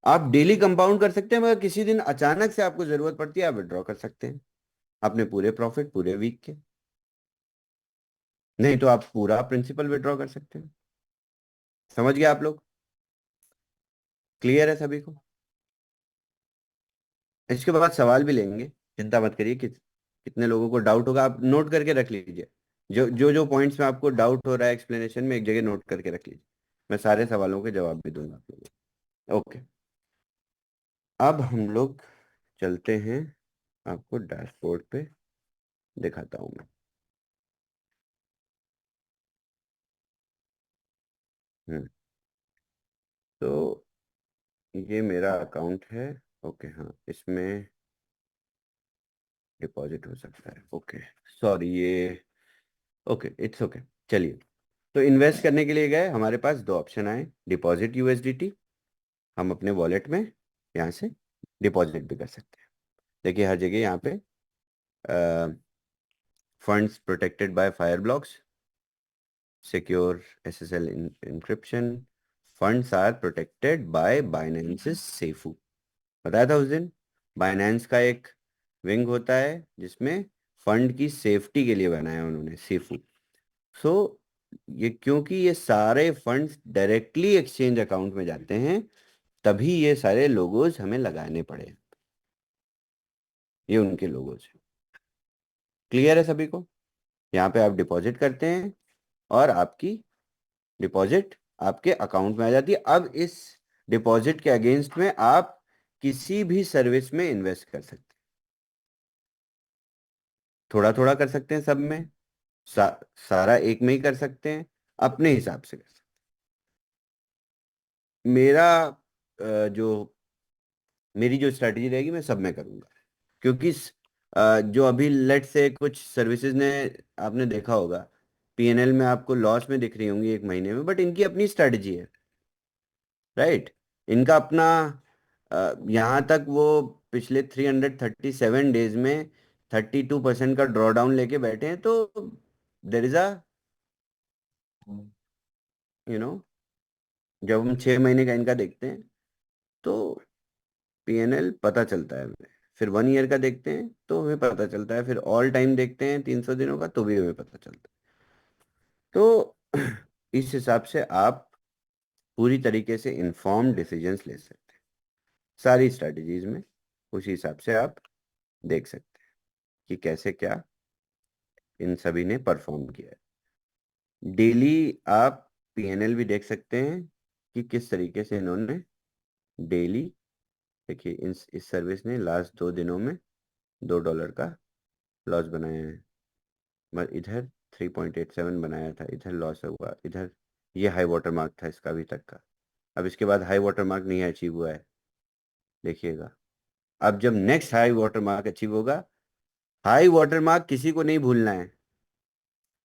आप डेली कंपाउंड कर सकते हैं, मगर किसी दिन अचानक से आपको जरूरत पड़ती है, आप विड्रॉ कर सकते हैं अपने पूरे प्रॉफिट पूरे वीक के। नहीं तो आप पूरा प्रिंसिपल विड्रॉ कर सकते हैं। समझ गए आप लोग? क्लियर है सभी को? इसके बाद सवाल भी लेंगे, चिंता मत करिए कि कितने लोगों को डाउट होगा, आप नोट करके रख लीजिए। जो पॉइंट्स में आपको डाउट हो रहा है एक्सप्लेनेशन में, एक जगह नोट करके रख लीजिए। मैं सारे सवालों के जवाब भी दूंगा आप लोगों को। ओके, अब हम लोग चलते हैं, आपको डैशबोर्ड पे दिखाता हूं मैं। तो ये मेरा अकाउंट है। ओके, हाँ, इसमें डिपॉजिट हो सकता है। ओके, सॉरी, ये ओके, इट्स ओके। चलिए, तो इन्वेस्ट करने के लिए गए, हमारे पास दो ऑप्शन आए, डिपॉजिट यूएसडीटी, हम अपने वॉलेट में यहाँ से डिपॉजिट भी कर सकते हैं। देखिए हर जगह यहाँ पे funds protected by fire blocks, secure SSL encryption, funds are protected by Binance SAFU. बताया था उस दिन, बाइनेंस का एक विंग होता है जिसमें फंड की सेफ्टी के लिए बनाया उन्होंने सेफू। सो ये क्योंकि ये सारे फंड्स डायरेक्टली एक्सचेंज अकाउंट में जाते हैं, तभी ये सारे लोगोज हमें लगाने पड़े। ये उनके लोगोज हैं। क्लियर है सभी को? यहाँ पे आप डिपॉजिट करते हैं और आपकी डिपॉजिट आपके अकाउंट में आ जाती है। अब इस डिपॉजिट के अगेंस्ट में आप किसी भी सर्विस में इन्वेस्ट कर सकते हैं। थोड़ा थोड़ा कर सकते हैं सब में, सारा एक में ही कर सकते हैं, अपने हिसाब से कर सकते हैं। मेरी जो स्ट्रैटेजी रहेगी मैं सब में करूंगा, क्योंकि जो अभी लेट से कुछ सर्विसेज ने, आपने देखा होगा पीएनएल में आपको लॉस में दिख रही होंगी एक महीने में, बट इनकी अपनी स्ट्रैटेजी है, राइट? इनका अपना यहाँ तक वो पिछले 337 डेज में 32% का ड्रॉ डाउन लेके बैठे हैं। तो there is a you know जब हम 6 महीने का इनका देखते हैं तो पीएनएल पता चलता है हमें, फिर 1 ईयर का देखते हैं तो हमें पता चलता है, फिर ऑल टाइम देखते हैं 300 दिनों का तो भी हमें पता चलता है। तो इस हिसाब से आप पूरी तरीके से इंफॉर्म्ड डिसीजंस ले सकते हैं सारी स्ट्रेटजीज में। उसी हिसाब से आप देख सकते हैं कि कैसे क्या इन सभी ने परफॉर्म किया है। डेली आप पीएनएल भी देख सकते हैं कि किस तरीके से इन्होंने डेली, देखिए इस सर्विस ने लास्ट 2 दिनों में $2 का लॉस बनाया है। मगर इधर 3.87 बनाया था, इधर लॉस हुआ, इधर ये हाई वाटर मार्क था इसका अभी तक का। अब इसके बाद हाई वाटर मार्क नहीं अचीव हुआ है, देखिएगा। अब जब next high water mark achieve होगा, हाई वाटर मार्क किसी को नहीं भूलना है,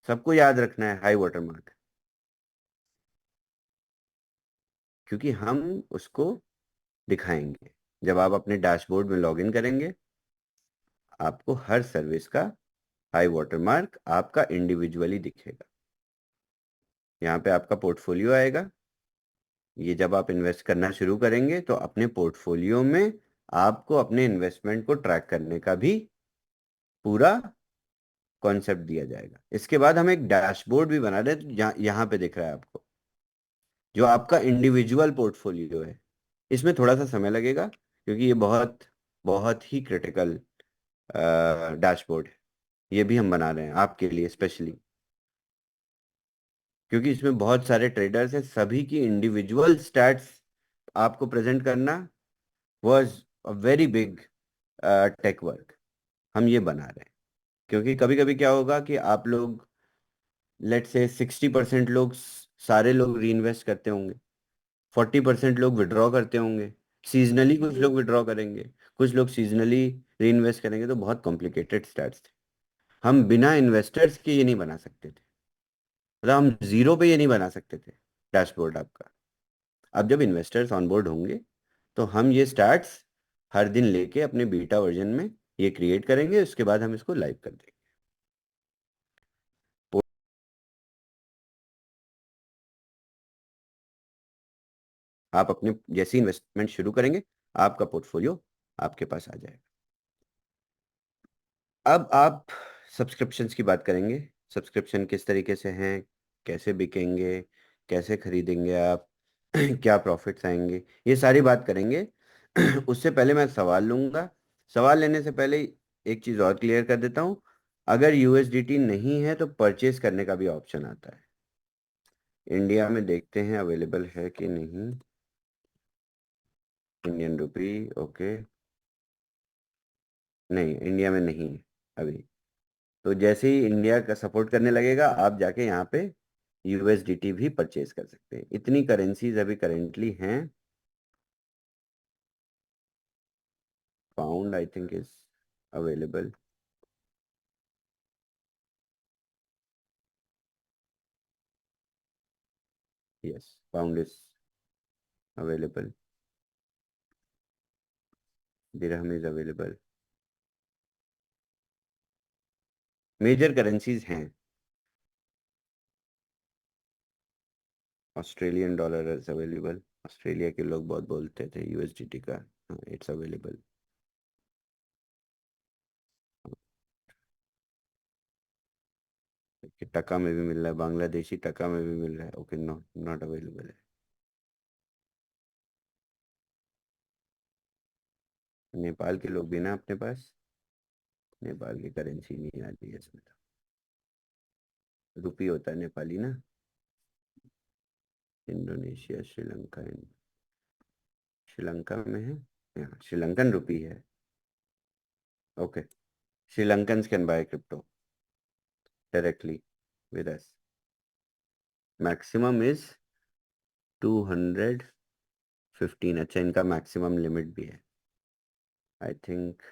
सबको याद रखना है हाई वाटर मार्क, क्योंकि हम उसको दिखाएंगे। जब आप अपने डैशबोर्ड में लॉगिन करेंगे, आपको हर सर्विस का हाई वाटर मार्क आपका इंडिविजुअली दिखेगा। यहाँ पे आपका पोर्टफोलियो आएगा। ये जब आप इन्वेस्ट करना शुरू करेंगे तो अपने पोर्टफोलियो में आपको अपने इन्वेस्टमेंट को ट्रैक करने का भी पूरा कॉन्सेप्ट दिया जाएगा। इसके बाद हम एक डैशबोर्ड भी बना रहे हैं, तो यहाँ पे दिख रहा है आपको जो आपका इंडिविजुअल पोर्टफोलियो है। इसमें थोड़ा सा समय लगेगा क्योंकि ये बहुत बहुत ही क्रिटिकल डैशबोर्ड है। ये भी हम बना रहे हैं आपके लिए स्पेशली, क्योंकि इसमें बहुत सारे ट्रेडर्स हैं, सभी की इंडिविजुअल स्टैट्स आपको प्रेजेंट करना was a very big tech work. हम ये बना रहे हैं क्योंकि कभी कभी क्या होगा कि आप लोग लेट से 60% लोग, सारे लोग री इन्वेस्ट करते होंगे, 40% लोग विड्रॉ करते होंगे, सीजनली कुछ लोग विड्रॉ करेंगे, कुछ लोग सीजनली री इन्वेस्ट करेंगे। तो बहुत कॉम्प्लिकेटेड स्टैट्स थे, हम बिना इन्वेस्टर्स के ये नहीं बना सकते थे, मतलब हम जीरो पे ये नहीं बना सकते थे डैशबोर्ड आपका। अब जब इन्वेस्टर्स ऑन बोर्ड होंगे तो हम ये स्टैट्स हर दिन लेके अपने बीटा वर्जन में ये क्रिएट करेंगे, उसके बाद हम इसको लाइव कर देंगे। आप अपने जैसे इन्वेस्टमेंट शुरू करेंगे, आपका पोर्टफोलियो आपके पास आ जाएगा। अब आप सब्सक्रिप्शंस की बात करेंगे। सब्सक्रिप्शन किस तरीके से हैं, कैसे बिकेंगे, कैसे खरीदेंगे आप, क्या प्रॉफिट्स आएंगे, ये सारी बात करेंगे। उससे पहले मैं सवाल लूंगा। सवाल लेने से पहले एक चीज़ और क्लियर कर देता हूँ, अगर यूएसडीटी नहीं है तो परचेज करने का भी ऑप्शन आता है। इंडिया में देखते हैं अवेलेबल है कि नहीं। इंडियन रुपी, ओके, नहीं इंडिया में नहीं है अभी। तो जैसे ही इंडिया का सपोर्ट करने लगेगा, आप जाके यहाँ पे यूएसडीटी भी परचेज कर सकते हैं। इतनी करेंसीज अभी करेंटली हैं। Pound I think is available. Yes, pound is available. Dirham is available. Major currencies हैं। Australian dollar is available. Australia के लोग बहुत बोलते थे यूएसडीटी का। It's available. टका में भी मिल रहा है, बांग्लादेशी टका में भी मिल रहा है। ओके, नो, नॉट अवेलेबल है। नेपाल के लोग भी ना अपने पास, नेपाल की करेंसी नहीं आ रही है इसमें। तो रुपी होता है नेपाली ना। इंडोनेशिया, श्रीलंका में है। यहाँ श्रीलंकन रुपी है। Okay, Sri Lankans can buy crypto directly with us. Maximum is 215। अच्छा, इनका मैक्सिमम लिमिट भी है आई थिंक।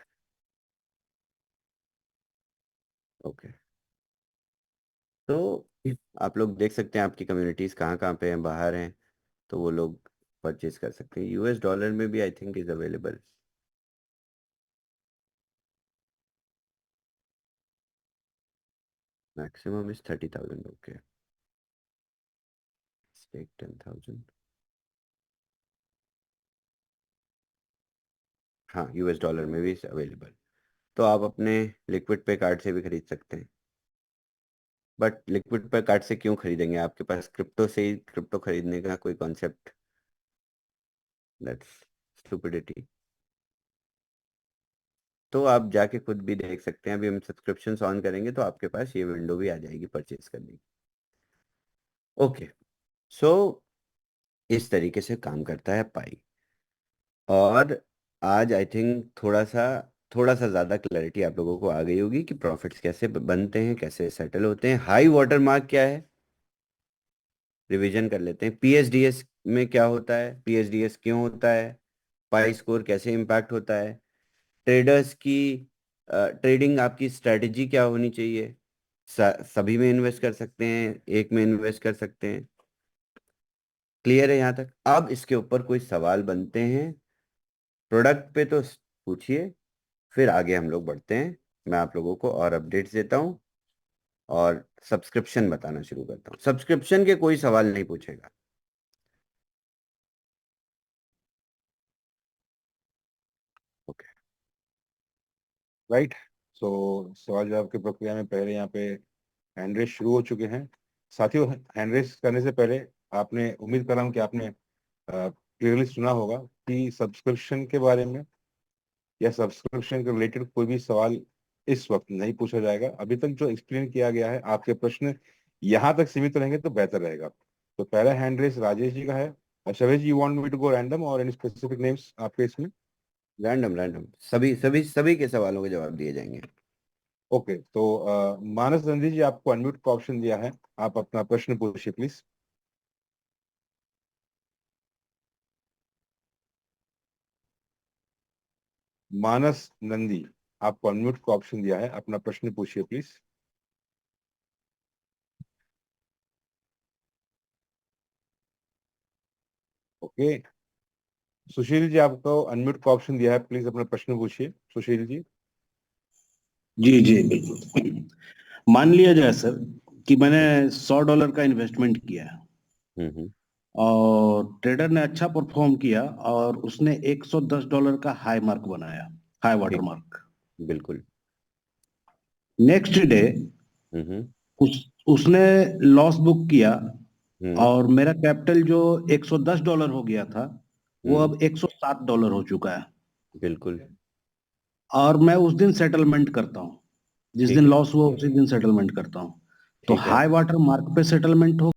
ओके, तो आप लोग देख सकते हैं आपकी कम्युनिटीज कहाँ कहाँ पे हैं, बाहर हैं, तो वो लोग परचेज कर सकते हैं। यूएस डॉलर में भी I think is available. Maximum is 30,000। Okay, stake 10,000। हाँ, यूएस डॉलर में भी अवेलेबल। तो आप अपने लिक्विड पे कार्ड से भी खरीद सकते हैं। बट लिक्विड पे कार्ड से क्यों खरीदेंगे? आपके पास क्रिप्टो से ही क्रिप्टो खरीदने का कोई कॉन्सेप्ट, दैट्स स्टुपिडिटी। तो आप जाके खुद भी देख सकते हैं। अभी हम सब्सक्रिप्शन ऑन करेंगे तो आपके पास ये विंडो भी आ जाएगी परचेज करने की। ओके, सो इस तरीके से काम करता है पाई। और आज आई थिंक थोड़ा सा ज़्यादा क्लैरिटी आप लोगों को आ गई होगी कि प्रॉफिट्स कैसे बनते हैं, कैसे सेटल होते हैं। हाई वाटर मार्क क्या है, रिवीजन कर लेते हैं। पीएसडीएस में क्या होता है, पीएसडीएस क्यों होता है, पाई स्कोर कैसे इम्पैक्ट होता है, ट्रेडर्स की ट्रेडिंग आपकी स्ट्रेटजी क्या होनी चाहिए। सभी में इन्वेस्ट कर सकते हैं, एक में इन्वेस्ट कर सकते हैं। क्लियर है यहाँ तक? अब इसके ऊपर कोई सवाल बनते हैं प्रोडक्ट पे तो पूछिए, फिर आगे हम लोग बढ़ते हैं। मैं आप लोगों को और अपडेट्स देता हूँ और सब्सक्रिप्शन बताना शुरू करता हूँ। सब्सक्रिप्शन के कोई सवाल नहीं पूछेगा। Okay, right. सो सवाल जवाब की प्रक्रिया में पहले यहाँ पे हैंड रेस शुरू हो चुके हैं। साथियों, हैंड रेस करने से पहले आपने, उम्मीद कर रहा हूँ कि आपने क्लियरली सुना होगा कि सब्सक्रिप्शन के बारे में या सब्सक्रिप्शन के रिलेटेड कोई भी सवाल इस वक्त नहीं पूछा जाएगा। अभी तक जो एक्सप्लेन किया गया है, आपके प्रश्न यहाँ तक सीमित रहेंगे तो बेहतर रहेगा। तो पहला हैंड रेस राजेश जी का है। Shailesh ji, you want me to go random or any specific names आपके इसमें? रैंडम रैंडम, सभी के सवालों के जवाब दिए जाएंगे। ओके, तो मानस नंदी जी, आपको अनम्यूट का ऑप्शन दिया है, आप अपना प्रश्न पूछिए प्लीज। मानस नंदी, आपको अनम्यूट का ऑप्शन दिया है, अपना प्रश्न पूछिए प्लीज। ओके, सुशील जी, आपको अनम्यूट का ऑप्शन दिया है, प्लीज अपना प्रश्न पूछिए सुशील जी। जी जी बिल्कुल। मान लिया जाए सर कि मैंने $100 का इन्वेस्टमेंट किया है हम्म, और ट्रेडर ने अच्छा परफॉर्म किया और उसने $110 का हाई मार्क बनाया, हाई वाटर ठीक, मार्क। बिल्कुल। नेक्स्ट डे हम्म, उसने लॉस बुक किया हम्म, और मेरा कैपिटल जो $110 हो गया था वो हम्म, अब $107 हो चुका है। बिल्कुल और मैं उस दिन सेटलमेंट करता हूँ, जिस ठीक दिन है। लॉस हुआ उसी दिन सेटलमेंट करता हूँ। तो ठीक है। हाई वाटर मार्क पे सेटलमेंट हो